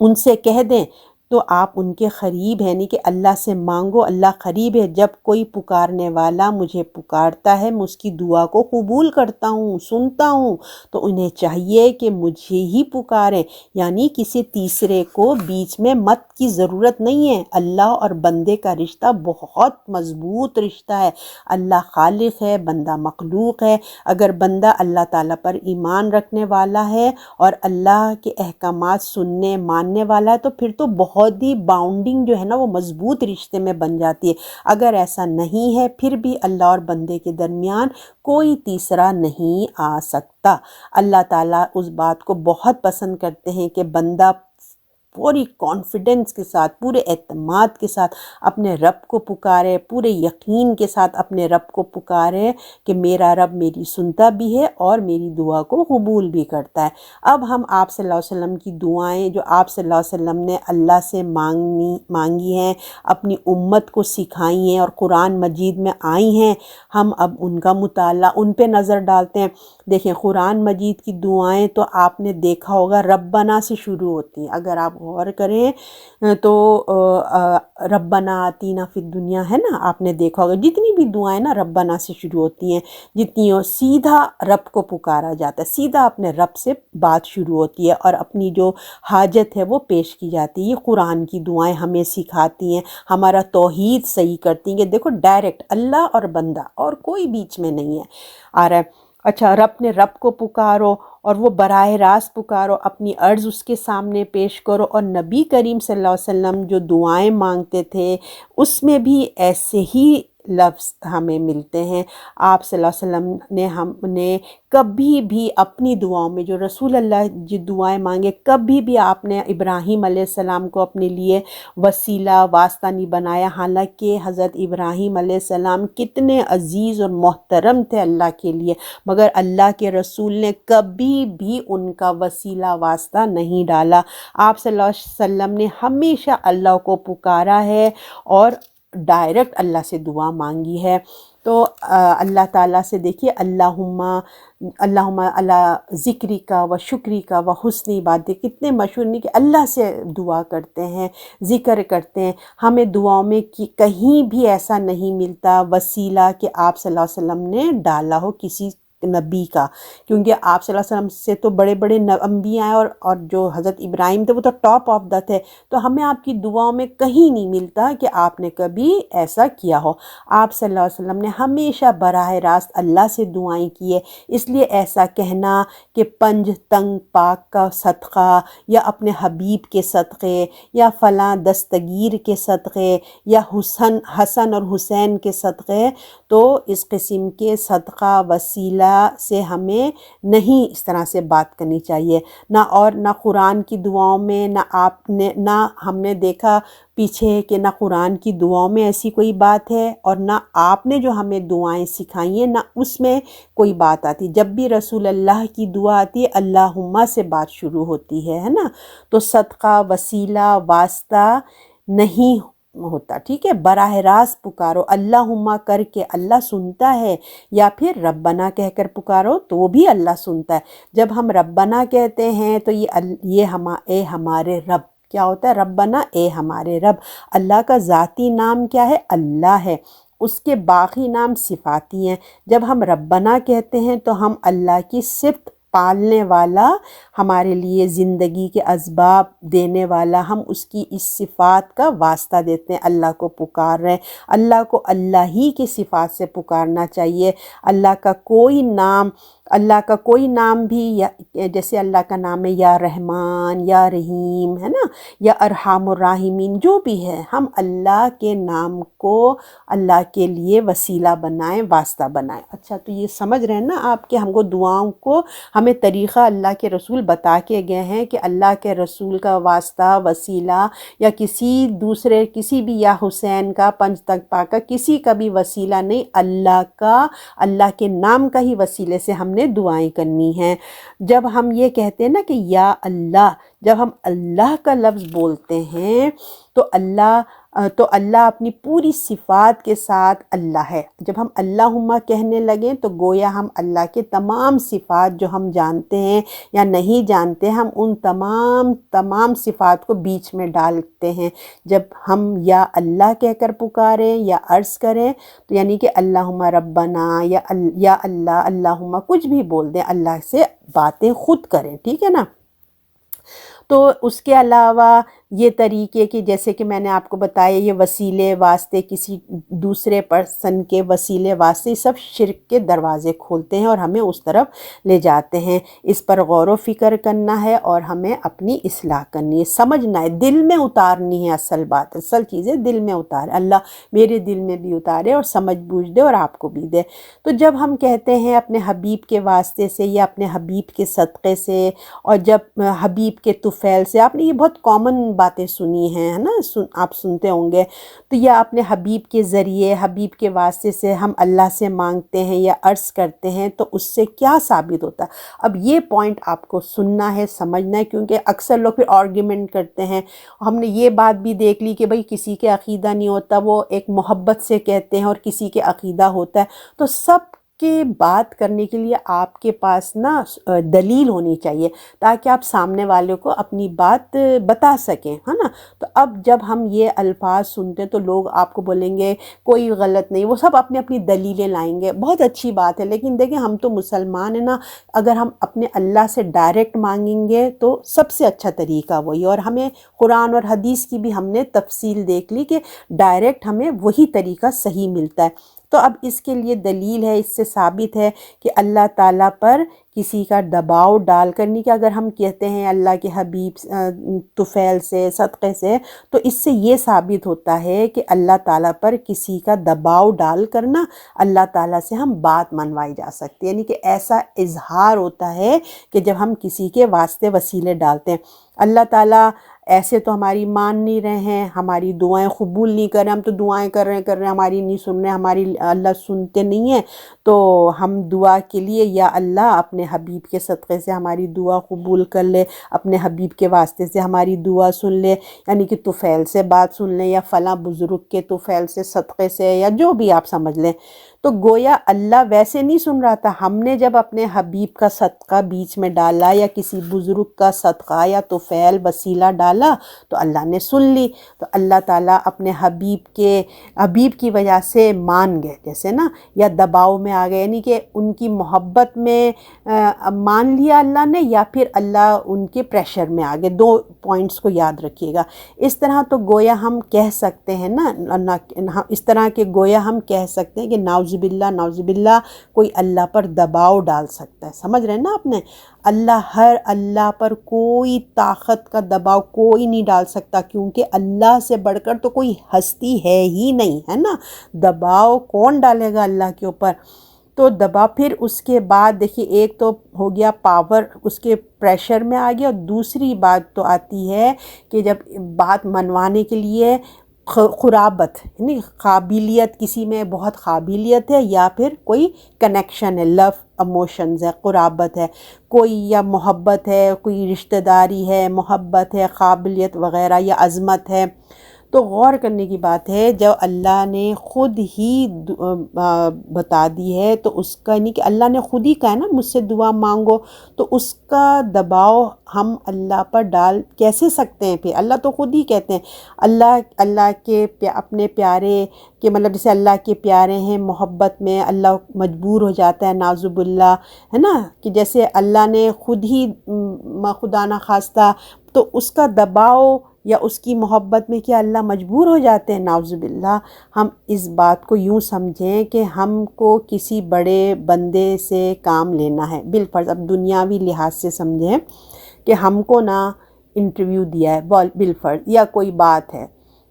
ان سے کہہ دیں تو آپ ان کے قریب ہیں، یعنی کہ اللہ سے مانگو، اللہ قریب ہے۔ جب کوئی پکارنے والا مجھے پکارتا ہے، میں اس کی دعا کو قبول کرتا ہوں، سنتا ہوں، تو انہیں چاہیے کہ مجھے ہی پکاریں، یعنی کسی تیسرے کو بیچ میں مت کی ضرورت نہیں ہے۔ اللہ اور بندے کا رشتہ بہت مضبوط رشتہ ہے۔ اللہ خالق ہے، بندہ مخلوق ہے۔ اگر بندہ اللہ تعالیٰ پر ایمان رکھنے والا ہے اور اللہ کے احکامات سننے ماننے والا ہے تو پھر تو بہت ہی باؤنڈنگ جو ہے نا وہ مضبوط رشتے میں بن جاتی ہے۔ اگر ایسا نہیں ہے پھر بھی اللہ اور بندے کے درمیان کوئی تیسرا نہیں آ سکتا۔ اللہ تعالیٰ اس بات کو بہت پسند کرتے ہیں کہ بندہ پوری کانفیڈنس کے ساتھ، پورے اعتماد کے ساتھ اپنے رب کو پکارے، پورے یقین کے ساتھ اپنے رب کو پکارے کہ میرا رب میری سنتا بھی ہے اور میری دعا کو قبول بھی کرتا ہے۔ اب ہم آپ صلی اللہ علیہ وسلم کی دعائیں جو آپ صلی اللہ علیہ وسلم نے اللہ سے مانگی ہیں، اپنی امت کو سکھائی ہیں اور قرآن مجید میں آئی ہیں، ہم اب ان کا مطالعہ، ان پہ نظر ڈالتے ہیں۔ دیکھیں قرآن مجید کی دعائیں تو آپ نے دیکھا ہوگا ربنا سے شروع ہوتی ہیں، اگر آپ غور کریں تو ربنا آتینا فی الدنیا ہے نا، آپ نے دیکھا ہوگا جتنی بھی دعائیں نا ربنا سے شروع ہوتی ہیں، جتنی سیدھا رب کو پکارا جاتا ہے، سیدھا اپنے رب سے بات شروع ہوتی ہے اور اپنی جو حاجت ہے وہ پیش کی جاتی ہے۔ یہ قرآن کی دعائیں ہمیں سکھاتی ہیں، ہمارا توحید صحیح کرتی ہیں کہ دیکھو ڈائریکٹ اللہ اور بندہ اور کوئی بیچ میں نہیں ہے آ رہا ہے۔ اچھا رب کو پکارو اور وہ براہ راست پکارو، اپنی عرض اس کے سامنے پیش کرو، اور نبی کریم صلی اللہ علیہ وسلم جو دعائیں مانگتے تھے اس میں بھی ایسے ہی لفظ ہمیں ملتے ہیں۔ آپ صلی اللہ علیہ وسلم نے ہم نے کبھی بھی اپنی دعاؤں میں جو رسول اللہ جو دعائیں مانگے، کبھی بھی آپ نے ابراہیم علیہ السلام کو اپنے لیے وسیلہ واسطہ نہیں بنایا، حالانکہ حضرت ابراہیم علیہ السلام کتنے عزیز اور محترم تھے اللہ کے لیے، مگر اللہ کے رسول نے کبھی بھی ان کا وسیلہ واسطہ نہیں ڈالا۔ آپ صلی اللہ علیہ وسلم نے ہمیشہ اللہ کو پکارا ہے اور ڈائریکٹ اللہ سے دعا مانگی ہے۔ تو اللہ تعالیٰ سے دیکھیے اللہم علی ذکری کا و شکری کا و حسن عبادت، کتنے مشہور نہیں کہ اللہ سے دعا کرتے ہیں، ذکر کرتے ہیں۔ ہمیں دعاؤں میں کہیں بھی ایسا نہیں ملتا وسیلہ کہ آپ صلی اللہ علیہ وسلم نے ڈالا ہو کسی نبی کا، کیونکہ آپ صلی اللہ علیہ وسلم سے تو بڑے بڑے انبیاء ہیں اور جو حضرت ابراہیم تھے وہ تو ٹاپ آف دا تھے، تو ہمیں آپ کی دعاؤں میں کہیں نہیں ملتا کہ آپ نے کبھی ایسا کیا ہو۔ آپ صلی اللہ علیہ وسلم نے ہمیشہ براہ راست اللہ سے دعائیں کی ہے، اس لیے ایسا کہنا کہ پنج تنگ پاک کا صدقہ یا اپنے حبیب کے صدقے یا فلاں دستگیر کے صدقے یا حسن اور حسین کے صدقے، تو اس قسم کے صدقہ وسیلہ سے ہمیں نہیں اس طرح سے بات کرنی چاہیے۔ نہ قرآن کی دعاؤں میں نہ ہم نے دیکھا پیچھے کہ نہ قرآن کی دعاؤں میں ایسی کوئی بات ہے، اور نہ آپ نے جو ہمیں دعائیں سکھائی ہیں نہ اس میں کوئی بات آتی۔ جب بھی رسول اللہ کی دعا آتی ہے اللہم سے بات شروع ہوتی ہے نا، تو صدقہ وسیلہ واسطہ نہیں ہوتا، ٹھیک ہے؟ براہ راست پکارو اللہم کر کے، اللہ سنتا ہے، یا پھر ربنا کہہ کر پکارو تو وہ بھی اللہ سنتا ہے۔ جب ہم ربنا کہتے ہیں تو اے ہمارے رب کیا ہوتا ہے؟ ربنا اے ہمارے رب۔ اللہ کا ذاتی نام کیا ہے؟ اللہ ہے، اس کے باقی نام صفاتی ہیں۔ جب ہم ربنا کہتے ہیں تو ہم اللہ کی صفت پالنے والا، ہمارے لیے زندگی کے اسباب دینے والا، ہم اس کی اس صفات کا واسطہ دیتے ہیں، اللہ کو پکار رہے ہیں۔ اللہ کو اللہ ہی کی صفات سے پکارنا چاہیے، اللہ کا کوئی نام اللہ کا کوئی نام بھی جیسے اللہ کا نام ہے یا رحمان یا رحیم ہے نا، یا ارحم الراحمین، جو بھی ہے ہم اللہ کے نام کو اللہ کے لیے وسیلہ بنائیں، واسطہ بنائیں۔ اچھا تو یہ سمجھ رہے ہیں نا آپ کہ ہم کو دعاؤں کو ہمیں طریقہ اللہ کے رسول بتا کے گئے ہیں کہ اللہ کے رسول کا واسطہ، وسیلہ، یا کسی بھی یا حسین کا، پنج تخت پاک کا کسی کا بھی وسیلہ نہیں، اللہ کے نام کا ہی وسیلے سے ہم نے دعائیں کرنی ہیں۔ جب ہم یہ کہتے ہیں نا کہ یا اللہ، جب ہم اللہ کا لفظ بولتے ہیں تو اللہ اپنی پوری صفات کے ساتھ اللہ ہے۔ جب ہم اللہم کہنے لگیں تو گویا ہم اللہ کے تمام صفات جو ہم جانتے ہیں یا نہیں جانتے، ہم ان تمام صفات کو بیچ میں ڈالتے ہیں۔ جب ہم یا اللہ کہہ کر پکاریں یا عرض کریں تو یعنی کہ اللہم ربنا یا اللہ، اللہم کچھ بھی بول دیں، اللہ سے باتیں خود کریں، ٹھیک ہے نا۔ تو اس کے علاوہ یہ طریقے کہ جیسے کہ میں نے آپ کو بتایا، یہ وسیلے واسطے، کسی دوسرے پرسن کے وسیلے واسطے، سب شرک کے دروازے کھولتے ہیں اور ہمیں اس طرف لے جاتے ہیں۔ اس پر غور و فکر کرنا ہے اور ہمیں اپنی اصلاح کرنی ہے، سمجھنا ہے، دل میں اتارنی ہے۔ اصل بات، اصل چیز ہے دل میں اتارے، اللہ میرے دل میں بھی اتارے اور سمجھ بوجھ دے اور آپ کو بھی دے۔ تو جب ہم کہتے ہیں اپنے حبیب کے واسطے سے یا اپنے حبیب کے صدقے سے، اور جب حبیب کے طفیل سے، آپ نے یہ بہت کامن باتیں سنی ہیں نا، آپ سنتے ہوں گے، تو یا اپنے حبیب کے ذریعے، حبیب کے واسطے سے ہم اللہ سے مانگتے ہیں یا عرض کرتے ہیں تو اس سے کیا ثابت ہوتا ہے؟ اب یہ پوائنٹ آپ کو سننا ہے، سمجھنا ہے، کیونکہ اکثر لوگ پھر آرگیومنٹ کرتے ہیں۔ ہم نے یہ بات بھی دیکھ لی کہ بھئی کسی کے عقیدہ نہیں ہوتا، وہ ایک محبت سے کہتے ہیں، اور کسی کے عقیدہ ہوتا ہے۔ تو سب کے بات کرنے کے لیے آپ کے پاس نا دلیل ہونی چاہیے، تاکہ آپ سامنے والے کو اپنی بات بتا سکیں، ہے نا۔ تو اب جب ہم یہ الفاظ سنتے ہیں تو لوگ آپ کو بولیں گے کوئی غلط نہیں، وہ سب اپنی دلیلیں لائیں گے، بہت اچھی بات ہے، لیکن دیکھیں ہم تو مسلمان ہیں نا، اگر ہم اپنے اللہ سے ڈائریکٹ مانگیں گے تو سب سے اچھا طریقہ وہی، اور ہمیں قرآن اور حدیث کی بھی ہم نے تفصیل دیکھ لی کہ ڈائریکٹ ہمیں وہی طریقہ صحیح ملتا ہے۔ تو اب اس کے لیے دلیل ہے، اس سے ثابت ہے کہ اللہ تعالیٰ پر کسی کا دباؤ ڈال کر نہیں، کہ اگر ہم کہتے ہیں اللہ کے حبیب طفیل سے، صدقے سے، تو اس سے یہ ثابت ہوتا ہے کہ اللہ تعالیٰ پر کسی کا دباؤ ڈال کرنا اللہ تعالیٰ سے ہم بات منوائی جا سکتی ہے، یعنی کہ ایسا اظہار ہوتا ہے کہ جب ہم کسی کے واسطے وسیلے ڈالتے ہیں۔ اللہ تعالیٰ ایسے تو ہماری مان نہیں رہے ہیں، ہماری دعائیں قبول نہیں کر رہے، ہم تو دعائیں کر رہے ہیں ہماری نہیں سن رہے، ہماری اللہ سنتے نہیں ہیں، تو ہم دعا کے لیے یا اللہ اپنے حبیب کے صدقے سے ہماری دعا قبول کر لے، اپنے حبیب کے واسطے سے ہماری دعا سن لے، یعنی کہ طفیل سے بات سن لیں یا فلاں بزرگ کے طفیل سے، صدقے سے، یا جو بھی آپ سمجھ لیں۔ تو گویا اللہ ویسے نہیں سن رہا تھا، ہم نے جب اپنے حبیب کا صدقہ بیچ میں ڈالا یا کسی بزرگ کا صدقہ یا طفیل وسیلہ ڈالا تو اللہ نے سن لی، تو اللہ تعالیٰ اپنے حبیب کی وجہ سے مان گئے، جیسے نا، یا دباؤ میں آ گئے، یعنی کہ ان کی محبت میں مان لیا اللہ نے، یا پھر اللہ ان کے پریشر میں آ گئے۔ دو پوائنٹس کو یاد رکھیے گا۔ اس طرح تو گویا ہم کہہ سکتے ہیں نا، اس طرح کے گویا ہم کہہ سکتے ہیں کہ نعوذ باللہ کوئی اللہ پر دباؤ ڈال سکتا ہے، سمجھ رہے ہیں نا آپ نے۔ اللہ پر کوئی طاقت کا دباؤ کوئی نہیں ڈال سکتا، کیونکہ اللہ سے بڑھ کر تو کوئی ہستی ہے ہی نہیں، ہے نا۔ دباؤ کون ڈالے گا اللہ کے اوپر؟ تو دباؤ، پھر اس کے بعد دیکھیے، ایک تو ہو گیا پاور، اس کے پریشر میں آ گیا، اور دوسری بات تو آتی ہے کہ جب بات منوانے کے لیے قرابت، یعنی قابلیت، کسی میں بہت قابلیت ہے یا پھر کوئی کنیکشن ہے، لو ایموشنز ہے، قرابت ہے، کوئی یا محبت ہے، کوئی رشتہ داری ہے، محبت ہے، قابلیت وغیرہ، یا عظمت ہے، تو غور کرنے کی بات ہے۔ جب اللہ نے خود ہی بتا دی ہے تو اس کا نہیں کہ اللہ نے خود ہی کہا ہے نا مجھ سے دعا مانگو، تو اس کا دباؤ ہم اللہ پر ڈال کیسے سکتے ہیں؟ پھر اللہ تو خود ہی کہتے ہیں، اللہ کے اپنے پیارے کہ مطلب جیسے اللہ کے پیارے ہیں، محبت میں اللہ مجبور ہو جاتا ہے، نعوذ باللہ، ہے نا، کہ جیسے اللہ نے خود ہی خدا نخواستہ، تو اس کا دباؤ یا اس کی محبت میں کیا اللہ مجبور ہو جاتے ہیں؟ نعوذ باللہ۔ ہم اس بات کو یوں سمجھیں کہ ہم کو کسی بڑے بندے سے کام لینا ہے، بالفرض اب دنیاوی لحاظ سے سمجھیں کہ ہم کو نا انٹرویو دیا ہے بالفرض، یا کوئی بات ہے،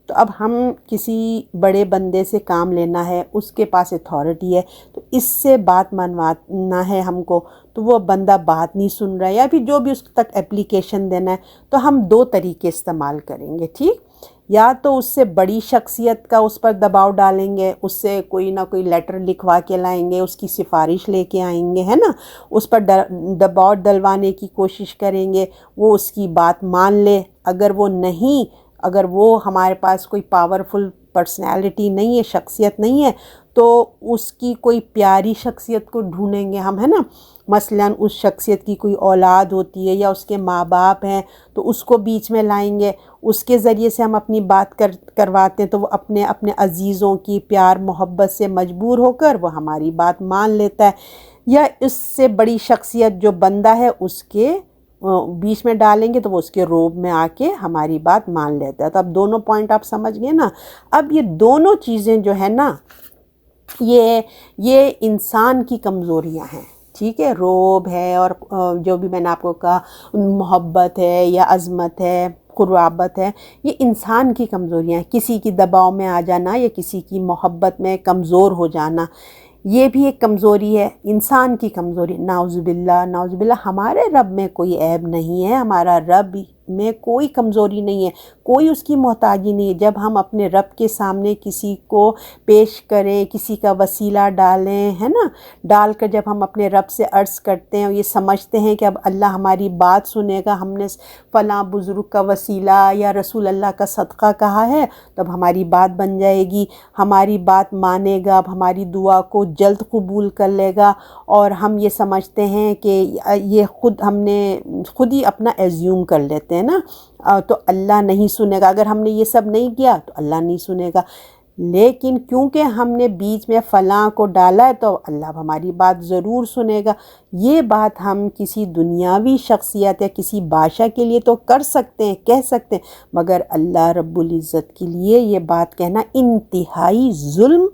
تو اب ہم کسی بڑے بندے سے کام لینا ہے، اس کے پاس اتھارٹی ہے، تو اس سے بات منوانا ہے ہم کو، تو وہ بندہ بات نہیں سن رہا ہے یا پھر جو بھی اس تک اپلیکیشن دینا ہے، تو ہم دو طریقے استعمال کریں گے، ٹھیک؟ یا تو اس سے بڑی شخصیت کا اس پر دباؤ ڈالیں گے، اس سے کوئی نہ کوئی لیٹر لکھوا کے لائیں گے، اس کی سفارش لے کے آئیں گے، ہے نا، اس پر دباؤ ڈلوانے کی کوشش کریں گے، وہ اس کی بات مان لے۔ اگر وہ ہمارے پاس کوئی پاورفل پرسنالٹی نہیں ہے، شخصیت نہیں ہے، تو اس کی کوئی پیاری شخصیت کو ڈھونڈیں گے ہم، ہے نا، مثلاً اس شخصیت کی کوئی اولاد ہوتی ہے یا اس کے ماں باپ ہیں، تو اس کو بیچ میں لائیں گے، اس کے ذریعے سے ہم اپنی بات کرواتے ہیں، تو وہ اپنے عزیزوں کی پیار محبت سے مجبور ہو کر وہ ہماری بات مان لیتا ہے، یا اس سے بڑی شخصیت جو بندہ ہے اس کے بیچ میں ڈالیں گے تو وہ اس کے روب میں آ کے ہماری بات مان لیتا ہے۔ تو اب دونوں پوائنٹ آپ سمجھ گئے نا۔ اب یہ دونوں چیزیں جو ہے نا، یہ انسان کی کمزوریاں ہیں، ٹھیک ہے، روب ہے اور جو بھی میں نے آپ کو کہا محبت ہے یا عظمت ہے، قرابت ہے، یہ انسان کی کمزوریاں ہیں۔ کسی کی دباؤ میں آ جانا یا کسی کی محبت میں کمزور ہو جانا، یہ بھی ایک کمزوری ہے، انسان کی کمزوری۔ نعوذ باللہ، نعوذ باللہ۔ ہمارے رب میں کوئی عیب نہیں ہے، ہمارا رب میں کوئی کمزوری نہیں ہے، کوئی اس کی محتاجی نہیں ہے۔ جب ہم اپنے رب کے سامنے کسی کو پیش کریں، کسی کا وسیلہ ڈالیں، ہے نا، ڈال کر جب ہم اپنے رب سے عرض کرتے ہیں اور یہ سمجھتے ہیں کہ اب اللہ ہماری بات سنے گا، ہم نے فلاں بزرگ کا وسیلہ یا رسول اللہ کا صدقہ کہا ہے، تب ہماری بات بن جائے گی، ہماری بات مانے گا، اب ہماری دعا کو جلد قبول کر لے گا، اور ہم یہ سمجھتے ہیں کہ یہ ہم نے خود ہی اپنا ایزیوم کر لیتے ہیں نا، تو اللہ نہیں سنے گا، اگر ہم نے یہ سب نہیں کیا تو اللہ نہیں سنے گا۔ لیکن کیونکہ ہم نے بیچ میں فلاں کو ڈالا ہے تو اللہ ہماری بات ضرور سنے گا۔ یہ بات ہم کسی دنیاوی شخصیت یا کسی بادشاہ کے لیے تو کر سکتے ہیں، کہہ سکتے ہیں، مگر اللہ رب العزت کے لیے یہ بات کہنا انتہائی ظلم،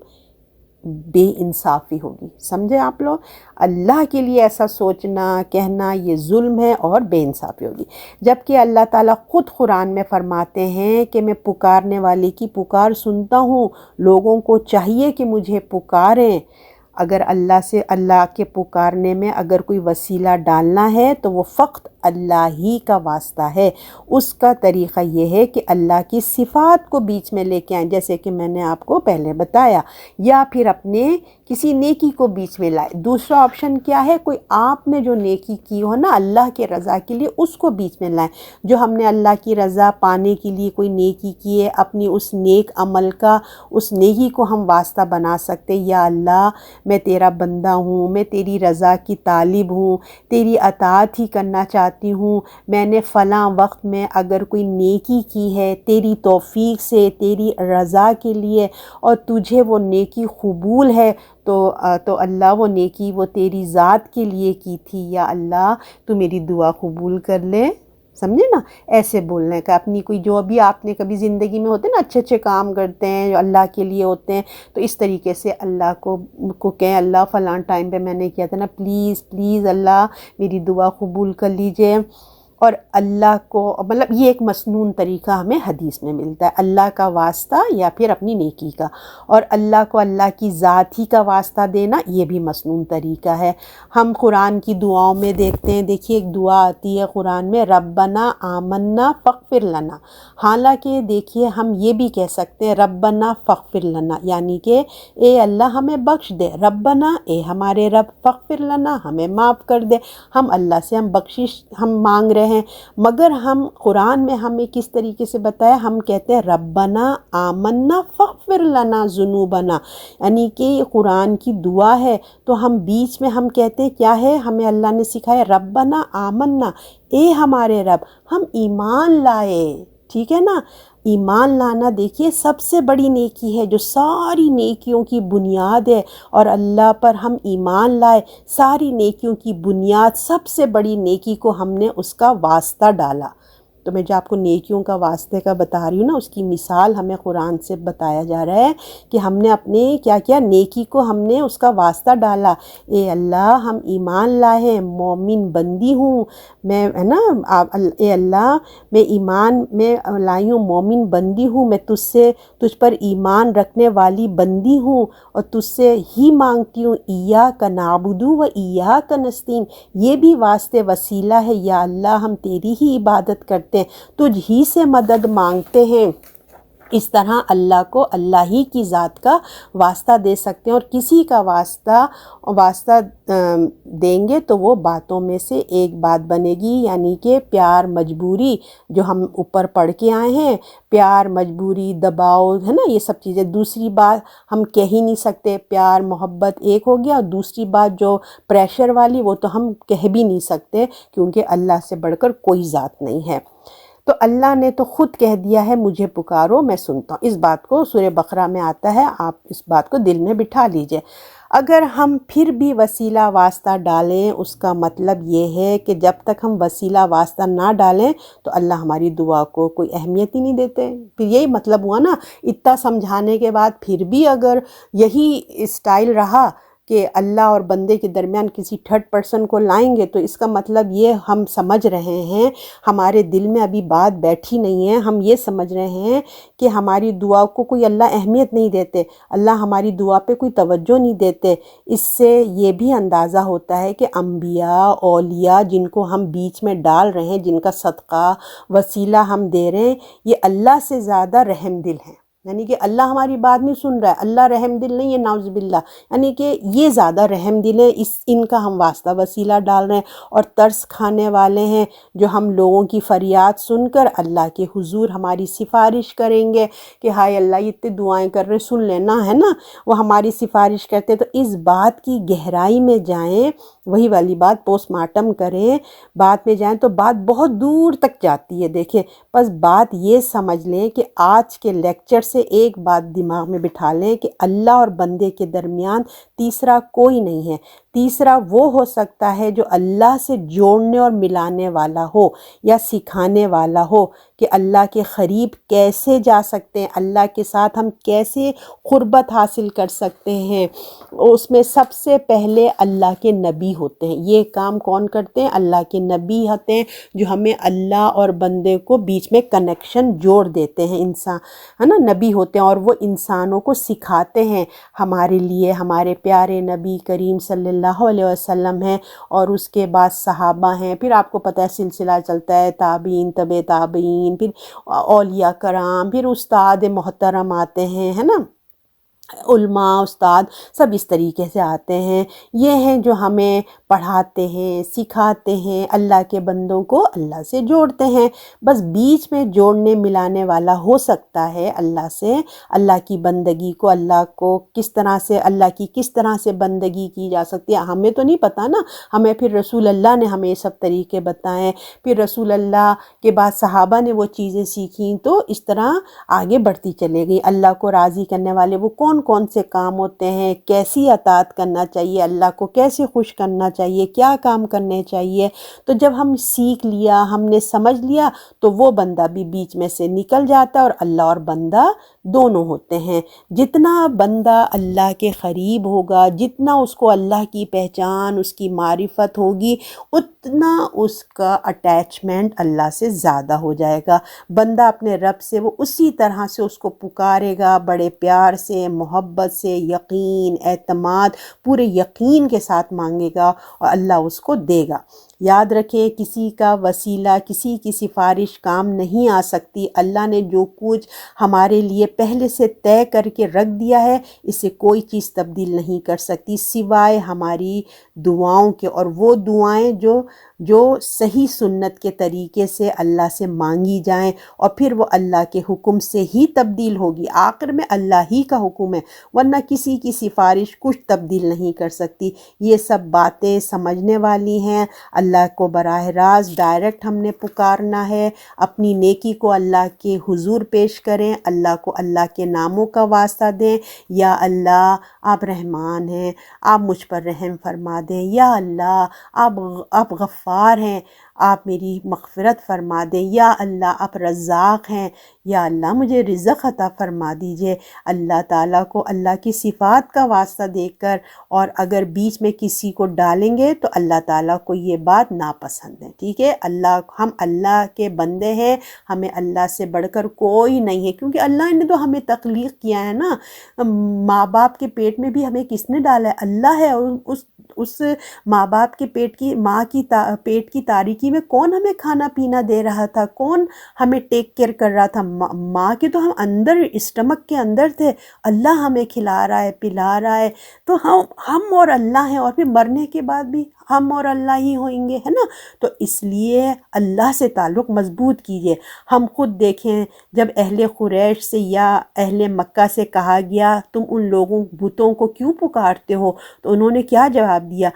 بے انصافی ہوگی۔ سمجھے آپ لوگ؟ اللہ کے لیے ایسا سوچنا، کہنا، یہ ظلم ہے اور بے انصافی ہوگی۔ جبکہ اللہ تعالیٰ خود قرآن میں فرماتے ہیں کہ میں پکارنے والے کی پکار سنتا ہوں، لوگوں کو چاہیے کہ مجھے پکاریں۔ اگر اللہ کے پکارنے میں اگر کوئی وسیلہ ڈالنا ہے تو وہ فقط اللہ ہی کا واسطہ ہے۔ اس کا طریقہ یہ ہے کہ اللہ کی صفات کو بیچ میں لے کے آئیں، جیسے کہ میں نے آپ کو پہلے بتایا، یا پھر اپنے کسی نیکی کو بیچ میں لائے۔ دوسرا آپشن کیا ہے؟ کوئی آپ نے جو نیکی کی ہو نا اللہ کے رضا کے لیے، اس کو بیچ میں لائیں۔ جو ہم نے اللہ کی رضا پانے کے لیے کوئی نیکی کی ہے، اپنی اس نیک عمل کا، اس نیکی کو ہم واسطہ بنا سکتے، یا اللہ میں تیرا بندہ ہوں، میں تیری رضا کی طالب ہوں، تیری اطاعت ہی کرنا چاہتی ہوں، میں نے فلاں وقت میں اگر کوئی نیکی کی ہے تیری توفیق سے، تیری رضا کے لیے، اور تجھے وہ نیکی قبول ہے، تو اللہ وہ نیکی وہ تیری ذات کے لیے کی تھی، یا اللہ تو میری دعا قبول کر لے۔ سمجھے نا؟ ایسے بولنے کا، اپنی کوئی جو بھی آپ نے کبھی زندگی میں ہوتے ہیں نا اچھے کام کرتے ہیں جو اللہ کے لیے ہوتے ہیں، تو اس طریقے سے اللہ کو کہیں اللہ فلاں ٹائم پہ میں نے کیا تھا نا، پلیز پلیز اللہ میری دعا قبول کر لیجئے۔ اور اللہ کو مطلب یہ ایک مسنون طریقہ ہمیں حدیث میں ملتا ہے، اللہ کا واسطہ یا پھر اپنی نیکی کا، اور اللہ کو اللہ کی ذات ہی کا واسطہ دینا یہ بھی مسنون طریقہ ہے۔ ہم قرآن کی دعاؤں میں دیکھتے ہیں، دیکھیے ایک دعا آتی ہے قرآن میں، ربنا آمنا فاغفر لنا۔ حالانکہ دیکھیے ہم یہ بھی کہہ سکتے ہیں ربنا فاغفر لنا، یعنی کہ اے اللہ ہمیں بخش دے، ربنا اے ہمارے رب، فاغفر لنا ہمیں معاف کر دے۔ ہم اللہ سے بخشش ہم مانگ رہے ہیں، مگر ہم قرآن میں ہمیں کس طریقے سے بتایا، ہم کہتے ہیں ربنا آمنا فاغفر لنا ذنوبنا، یعنی کہ یہ قرآن کی دعا ہے، تو ہم بیچ میں ہم کہتے ہیں کیا ہے، ہمیں اللہ نے سکھایا ربنا آمنا، اے ہمارے رب ہم ایمان لائے۔ ٹھیک ہے نا؟ ایمان لانا دیکھیے سب سے بڑی نیکی ہے، جو ساری نیکیوں کی بنیاد ہے، اور اللہ پر ہم ایمان لائے، ساری نیکیوں کی بنیاد، سب سے بڑی نیکی کو ہم نے اس کا واسطہ ڈالا۔ تو میں جو آپ کو نیکیوں کا واسطے کا بتا رہی ہوں نا، اس کی مثال ہمیں قرآن سے بتایا جا رہا ہے کہ ہم نے اپنے کیا کیا، نیکی کو ہم نے اس کا واسطہ ڈالا، اے اللہ ہم ایمان لائے ہیں، مومن بندی ہوں میں، ہے نا، اے اللہ میں ایمان میں لائی ہوں، مومن بندی ہوں میں، تجھ پر ایمان رکھنے والی بندی ہوں، اور تجھ سے ہی مانگتی ہوں، ایاک نعبد و ایاک نستعین، یہ بھی واسطے وسیلہ ہے، یا اللہ ہم تیری ہی عبادت کرتے ہیں، تجھ ہی سے مدد مانگتے ہیں۔ اس طرح اللہ کو اللہ ہی کی ذات کا واسطہ دے سکتے ہیں، اور کسی کا واسطہ دیں گے تو وہ باتوں میں سے ایک بات بنے گی، یعنی کہ پیار مجبوری، جو ہم اوپر پڑھ کے آئے ہیں، پیار مجبوری دباؤ، ہے نا، یہ سب چیزیں۔ دوسری بات ہم کہہ ہی نہیں سکتے، پیار محبت ایک ہو گیا، اور دوسری بات جو پریشر والی وہ تو ہم کہہ بھی نہیں سکتے، کیونکہ اللہ سے بڑھ کر کوئی ذات نہیں ہے۔ تو اللہ نے تو خود کہہ دیا ہے مجھے پکارو میں سنتا ہوں، اس بات کو سورہ بقرہ میں آتا ہے، آپ اس بات کو دل میں بٹھا لیجئے۔ اگر ہم پھر بھی وسیلہ واسطہ ڈالیں، اس کا مطلب یہ ہے کہ جب تک ہم وسیلہ واسطہ نہ ڈالیں تو اللہ ہماری دعا کو کوئی اہمیت ہی نہیں دیتے۔ پھر یہی مطلب ہوا نا، اتنا سمجھانے کے بعد پھر بھی اگر یہی اسٹائل رہا کہ اللہ اور بندے کے درمیان کسی تھرڈ پرسن کو لائیں گے، تو اس کا مطلب یہ ہم سمجھ رہے ہیں، ہمارے دل میں ابھی بات بیٹھی نہیں ہے، ہم یہ سمجھ رہے ہیں کہ ہماری دعا کو کوئی اللہ اہمیت نہیں دیتے، اللہ ہماری دعا پہ کوئی توجہ نہیں دیتے۔ اس سے یہ بھی اندازہ ہوتا ہے کہ انبیاء اولیاء جن کو ہم بیچ میں ڈال رہے ہیں، جن کا صدقہ وسیلہ ہم دے رہے ہیں، یہ اللہ سے زیادہ رحم دل ہیں، یعنی کہ اللہ ہماری بات نہیں سن رہا ہے، اللہ رحم دل نہیں ہے، نعوذ باللہ، یعنی کہ یہ زیادہ رحم دل ہے، ان کا ہم واسطہ وسیلہ ڈال رہے ہیں، اور ترس کھانے والے ہیں، جو ہم لوگوں کی فریاد سن کر اللہ کے حضور ہماری سفارش کریں گے کہ ہائے اللہ یہ اتنی دعائیں کر رہے، سن لینا، ہے نا، وہ ہماری سفارش کرتے۔ تو اس بات کی گہرائی میں جائیں، وہی والی بات، پوسٹ مارٹم کریں، بات میں جائیں تو بات بہت دور تک جاتی ہے۔ دیکھیں، بس بات یہ سمجھ لیں کہ آج کے لیکچر سے ایک بات دماغ میں بٹھا لیں کہ اللہ اور بندے کے درمیان تیسرا کوئی نہیں ہے۔ تیسرا وہ ہو سکتا ہے جو اللہ سے جوڑنے اور ملانے والا ہو، یا سکھانے والا ہو کہ اللہ کے قریب کیسے جا سکتے ہیں، اللہ کے ساتھ ہم کیسے قربت حاصل کر سکتے ہیں۔ اس میں سب سے پہلے اللہ کے نبی ہوتے ہیں، یہ کام کون کرتے ہیں؟ اللہ کے نبی ہوتے ہیں، جو ہمیں اللہ اور بندے کو بیچ میں کنیکشن جوڑ دیتے ہیں، انسان، ہے نا، نبی ہوتے ہیں، اور وہ انسانوں کو سکھاتے ہیں۔ ہمارے لیے ہمارے پیارے نبی کریم صلی اللہ علیہ وسلم ہیں، اور اس کے بعد صحابہ ہیں، پھر آپ کو پتہ ہے سلسلہ چلتا ہے، تابعین، تبع تابعین، پھر اولیاء کرام، پھر استاد محترم آتے ہیں، ہے نا، علماء، استاد، سب اس طریقے سے آتے ہیں۔ یہ ہیں جو ہمیں پڑھاتے ہیں، سکھاتے ہیں، اللہ کے بندوں کو اللہ سے جوڑتے ہیں۔ بس بیچ میں جوڑنے ملانے والا ہو سکتا ہے اللہ سے، اللہ کی بندگی کو، اللہ کو کس طرح سے، اللہ کی کس طرح سے بندگی کی جا سکتی ہے، ہمیں تو نہیں پتہ نا، ہمیں پھر رسول اللہ نے ہمیں یہ سب طریقے بتائیں، پھر رسول اللہ کے بعد صحابہ نے وہ چیزیں سیکھیں، تو اس طرح آگے بڑھتی چلے گئی۔ اللہ کو راضی کرنے والے وہ کون سے کام ہوتے ہیں، کیسی اطاعت کرنا چاہیے، اللہ کو کیسے خوش کرنا چاہیے، کیا کام کرنے چاہیے، تو جب ہم سیکھ لیا، ہم نے سمجھ لیا، تو وہ بندہ بھی بیچ میں سے نکل جاتا ہے، اور اللہ اور بندہ دونوں ہوتے ہیں۔ جتنا بندہ اللہ کے قریب ہوگا، جتنا اس کو اللہ کی پہچان، اس کی معرفت ہوگی، اتنا اس کا اٹیچمنٹ اللہ سے زیادہ ہو جائے گا۔ بندہ اپنے رب سے وہ اسی طرح سے اس کو پکارے گا، بڑے پیار سے، محبت سے، یقین، اعتماد، پورے یقین کے ساتھ مانگے گا، اور اللہ اس کو دے گا۔ یاد رکھیں، کسی کا وسیلہ، کسی کی سفارش کام نہیں آ سکتی۔ اللہ نے جو کچھ ہمارے لیے پہلے سے طے کر کے رکھ دیا ہے، اسے کوئی چیز تبدیل نہیں کر سکتی سوائے ہماری دعاؤں کے، اور وہ دعائیں جو صحیح سنت کے طریقے سے اللہ سے مانگی جائیں، اور پھر وہ اللہ کے حکم سے ہی تبدیل ہوگی۔ آخر میں اللہ ہی کا حکم ہے، ورنہ کسی کی سفارش کچھ تبدیل نہیں کر سکتی۔ یہ سب باتیں سمجھنے والی ہیں۔ اللہ کو براہ راست ڈائریکٹ ہم نے پکارنا ہے، اپنی نیکی کو اللہ کے حضور پیش کریں، اللہ کو اللہ کے ناموں کا واسطہ دیں، یا اللہ آپ رحمان ہیں، آپ مجھ پر رحم فرما دیں، یا اللہ آپ غفار ہیں، آپ میری مغفرت فرما دیں، یا اللہ آپ رزاق ہیں، یا اللہ مجھے رزق عطا فرما دیجئے۔ اللہ تعالیٰ کو اللہ کی صفات کا واسطہ دے کر، اور اگر بیچ میں کسی کو ڈالیں گے تو اللہ تعالیٰ کو یہ بات ناپسند ہے، ٹھیک ہے۔ ہم اللہ کے بندے ہیں، ہمیں اللہ سے بڑھ کر کوئی نہیں ہے، کیونکہ اللہ نے تو ہمیں تخلیق کیا ہے نا۔ ماں باپ کے پیٹ میں بھی ہمیں کس نے ڈالا ہے؟ اللہ ہے۔ اور اس ماں باپ کے پیٹ کی تاریکی میں کون ہمیں کھانا پینا دے رہا تھا؟ کون ہمیں ٹیک کیئر کر رہا تھا؟ ماں کے تو ہم اندر اسٹمک کے اندر تھے، اللہ ہمیں کھلا رہا ہے، پلا رہا ہے۔ تو ہم اور اللہ ہیں، اور پھر مرنے کے بعد بھی ہم اور اللہ ہی ہوئیں گے، ہے نا۔ تو اس لیے اللہ سے تعلق مضبوط کیجئے۔ ہم خود دیکھیں، جب اہل قریش سے یا اہل مکہ سے کہا گیا تم ان لوگوں بتوں کو کیوں پکارتے ہو، تو انہوں نے کیا جواب دیا؟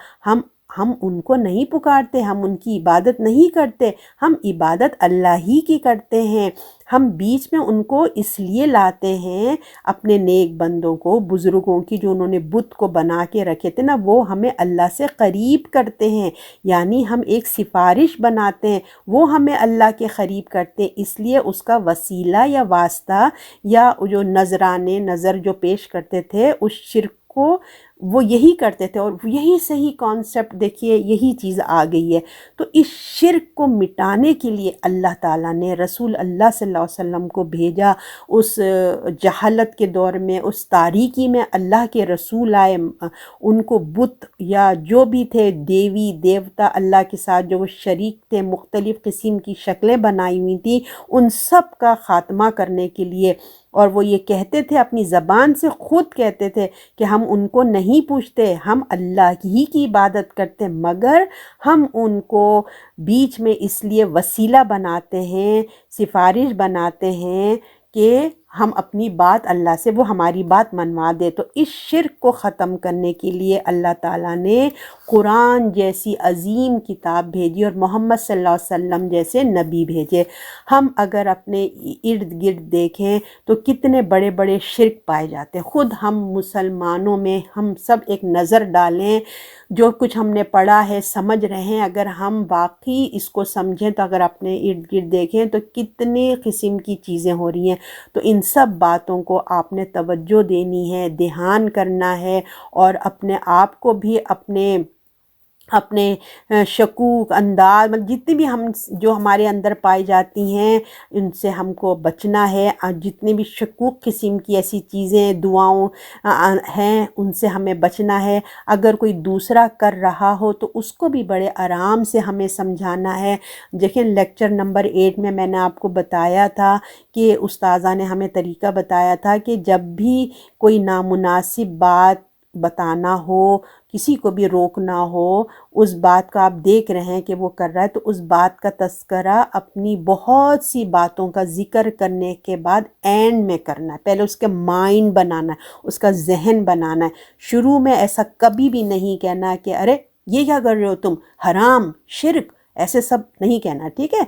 ہم ان کو نہیں پکارتے، ہم ان کی عبادت نہیں کرتے، ہم عبادت اللہ ہی کی کرتے ہیں۔ ہم بیچ میں ان کو اس لیے لاتے ہیں، اپنے نیک بندوں کو، بزرگوں کی جو انہوں نے بت کو بنا کے رکھے تھے نا، وہ ہمیں اللہ سے قریب کرتے ہیں، یعنی ہم ایک سفارش بناتے ہیں، وہ ہمیں اللہ کے قریب کرتے ہیں۔ اس لیے اس کا وسیلہ یا واسطہ یا جو نذرانے نظر جو پیش کرتے تھے، اس شرک کو وہ یہی کرتے تھے، اور یہی صحیح کانسیپٹ دیکھیے، یہی چیز آ گئی ہے۔ تو اس شرک کو مٹانے کے لیے اللہ تعالیٰ نے رسول اللہ صلی اللہ علیہ وسلم کو بھیجا۔ اس جہالت کے دور میں، اس تاریکی میں اللہ کے رسول آئے، ان کو بت یا جو بھی تھے، دیوی دیوتا اللہ کے ساتھ جو وہ شریک تھے، مختلف قسم کی شکلیں بنائی ہوئی تھیں، ان سب کا خاتمہ کرنے کے لیے۔ اور وہ یہ کہتے تھے، اپنی زبان سے خود کہتے تھے کہ ہم ان کو نہیں پوچھتے، ہم اللہ ہی کی عبادت کرتے، مگر ہم ان کو بیچ میں اس لیے وسیلہ بناتے ہیں، سفارش بناتے ہیں کہ ہم اپنی بات اللہ سے، وہ ہماری بات منوا دے۔ تو اس شرک کو ختم کرنے کے لیے اللہ تعالیٰ نے قرآن جیسی عظیم کتاب بھیجی، اور محمد صلی اللہ علیہ وسلم جیسے نبی بھیجے۔ ہم اگر اپنے ارد گرد دیکھیں تو کتنے بڑے بڑے شرک پائے جاتے ہیں۔ خود ہم مسلمانوں میں ہم سب ایک نظر ڈالیں، جو کچھ ہم نے پڑھا ہے، سمجھ رہے ہیں، اگر ہم واقعی اس کو سمجھیں تو اگر اپنے ارد گرد دیکھیں تو کتنے قسم کی چیزیں ہو رہی ہیں۔ تو ان سب باتوں کو آپ نے توجہ دینی ہے، دھیان کرنا ہے، اور اپنے آپ کو بھی اپنے شکوک انداز، جتنی بھی جو ہمارے اندر پائی جاتی ہیں، ان سے ہم کو بچنا ہے۔ جتنی بھی شکوک قسم کی ایسی چیزیں، دعاؤں ہیں، ان سے ہمیں بچنا ہے۔ اگر کوئی دوسرا کر رہا ہو تو اس کو بھی بڑے آرام سے ہمیں سمجھانا ہے۔ دیکھیں لیکچر نمبر 8 میں نے آپ کو بتایا تھا کہ استاذہ نے ہمیں طریقہ بتایا تھا کہ جب بھی کوئی نامناسب بات بتانا ہو، کسی کو بھی روکنا ہو، اس بات کا آپ دیکھ رہے ہیں کہ وہ کر رہا ہے، تو اس بات کا تذکرہ اپنی بہت سی باتوں کا ذکر کرنے کے بعد اینڈ میں کرنا ہے۔ پہلے اس کے مائنڈ بنانا ہے، اس کا ذہن بنانا ہے۔ شروع میں ایسا کبھی بھی نہیں کہنا کہ ارے یہ کیا کر رہے ہو تم، حرام، شرک، ایسے سب نہیں کہنا، ٹھیک ہے۔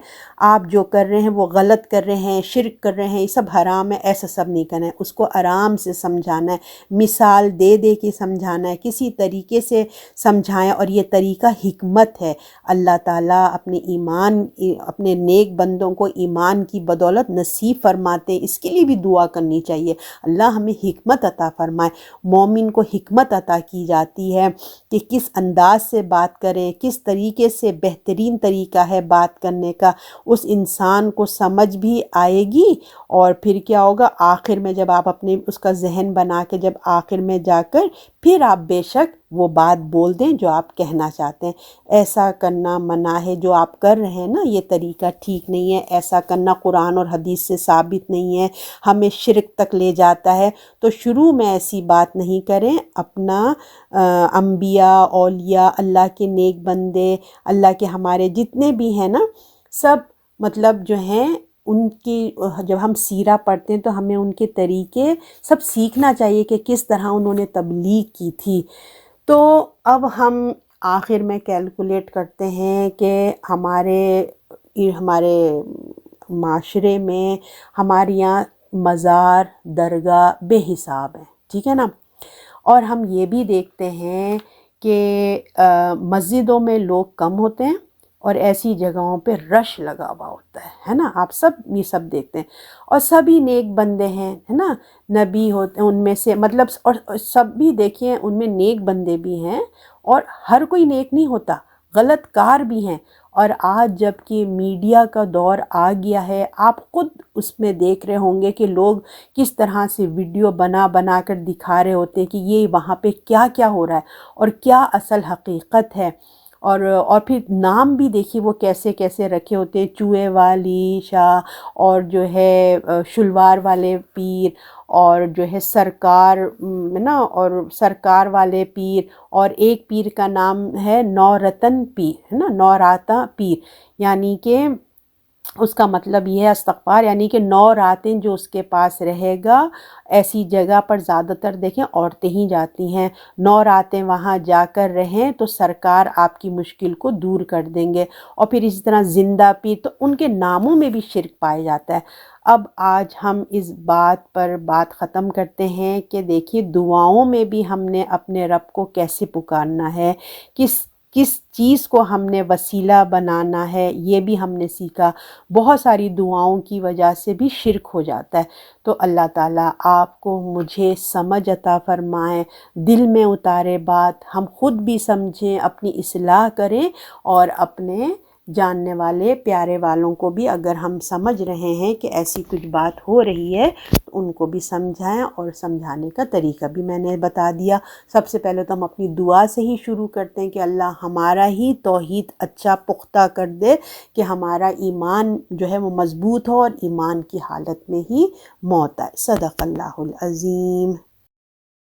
آپ جو کر رہے ہیں وہ غلط کر رہے ہیں، شرک کر رہے ہیں، یہ سب حرام ہے، ایسا سب نہیں کرنا ہے۔ اس کو آرام سے سمجھانا ہے، مثال دے دے کے سمجھانا ہے، کسی طریقے سے سمجھائیں، اور یہ طریقہ حکمت ہے۔ اللہ تعالیٰ اپنے نیک بندوں کو ایمان کی بدولت نصیب فرماتے ہیں، اس کے لیے بھی دعا کرنی چاہیے، اللہ ہمیں حکمت عطا فرمائے۔ مومن کو حکمت عطا کی جاتی ہے کہ کس انداز سے بات کریں، کس طریقے سے بہترین طریقہ ہے بات کرنے کا، اس انسان کو سمجھ بھی آئے گی، اور پھر کیا ہوگا آخر میں جب آپ اس کا ذہن بنا کے جب آخر میں جا کر پھر آپ بے شک وہ بات بول دیں جو آپ کہنا چاہتے ہیں۔ ایسا کرنا منع ہے، جو آپ کر رہے ہیں نا، یہ طریقہ ٹھیک نہیں ہے، ایسا کرنا قرآن اور حدیث سے ثابت نہیں ہے، ہمیں شرک تک لے جاتا ہے۔ تو شروع میں ایسی بات نہیں کریں۔ اپنا انبیاء، اولیاء، اللہ کے نیک بندے، اللہ کے ہمارے جتنے بھی ہیں نا، سب مطلب جو ہیں، ان کی جب ہم سیرہ پڑھتے ہیں تو ہمیں ان کے طریقے سب سیکھنا چاہیے کہ کس طرح انہوں نے تبلیغ کی تھی۔ تو اب ہم آخر میں کیلکولیٹ کرتے ہیں کہ ہمارے معاشرے میں ہمارے یہاں مزار، درگاہ بے حساب ہیں، ٹھیک ہے نا۔ اور ہم یہ بھی دیکھتے ہیں کہ مسجدوں میں لوگ کم ہوتے ہیں، اور ایسی جگہوں پہ رش لگا ہوا ہوتا ہے نا، آپ سب یہ سب دیکھتے ہیں، اور سبھی نیک بندے ہیں، ہے نا، نبی ہوتے ہیں ان میں سے، مطلب اور سب بھی دیکھیں ان میں نیک بندے بھی ہیں، اور ہر کوئی نیک نہیں ہوتا، غلط کار بھی ہیں۔ اور آج جب کہ میڈیا کا دور آ گیا ہے، آپ خود اس میں دیکھ رہے ہوں گے کہ لوگ کس طرح سے ویڈیو بنا بنا کر دکھا رہے ہوتے ہیں کہ یہ وہاں پہ کیا کیا ہو رہا ہے اور کیا اصل حقیقت ہے۔ اور پھر نام بھی دیکھیے وہ کیسے کیسے رکھے ہوتے ہیں، چوہے والی شاہ، اور جو ہے شلوار والے پیر، اور جو ہے سرکار ہے نا، اور سرکار والے پیر، اور ایک پیر کا نام ہے نورتن پیر، ہے نا، نوراتا پیر، یعنی کہ اس کا مطلب یہ ہے استغفار، یعنی کہ 9 راتیں جو اس کے پاس رہے گا، ایسی جگہ پر زیادہ تر دیکھیں عورتیں ہی جاتی ہیں، 9 راتیں وہاں جا کر رہیں تو سرکار آپ کی مشکل کو دور کر دیں گے۔ اور پھر اسی طرح زندہ پیر، تو ان کے ناموں میں بھی شرک پایا جاتا ہے۔ اب آج ہم اس بات پر بات ختم کرتے ہیں کہ دیکھیے دعاؤں میں بھی ہم نے اپنے رب کو کیسے پکارنا ہے، کس کس چیز کو ہم نے وسیلہ بنانا ہے، یہ بھی ہم نے سیکھا۔ بہت ساری دعاؤں کی وجہ سے بھی شرک ہو جاتا ہے۔ تو اللہ تعالیٰ آپ کو مجھے سمجھ عطا فرمائیں، دل میں اتارے بات، ہم خود بھی سمجھیں، اپنی اصلاح کریں، اور اپنے جاننے والے پیارے والوں کو بھی اگر ہم سمجھ رہے ہیں کہ ایسی کچھ بات ہو رہی ہے تو ان کو بھی سمجھائیں، اور سمجھانے کا طریقہ بھی میں نے بتا دیا۔ سب سے پہلے تو ہم اپنی دعا سے ہی شروع کرتے ہیں کہ اللہ ہمارا ہی توحید اچھا پختہ کر دے، کہ ہمارا ایمان جو ہے وہ مضبوط ہو، اور ایمان کی حالت میں ہی موت آئے۔ صدق اللہ العظیم۔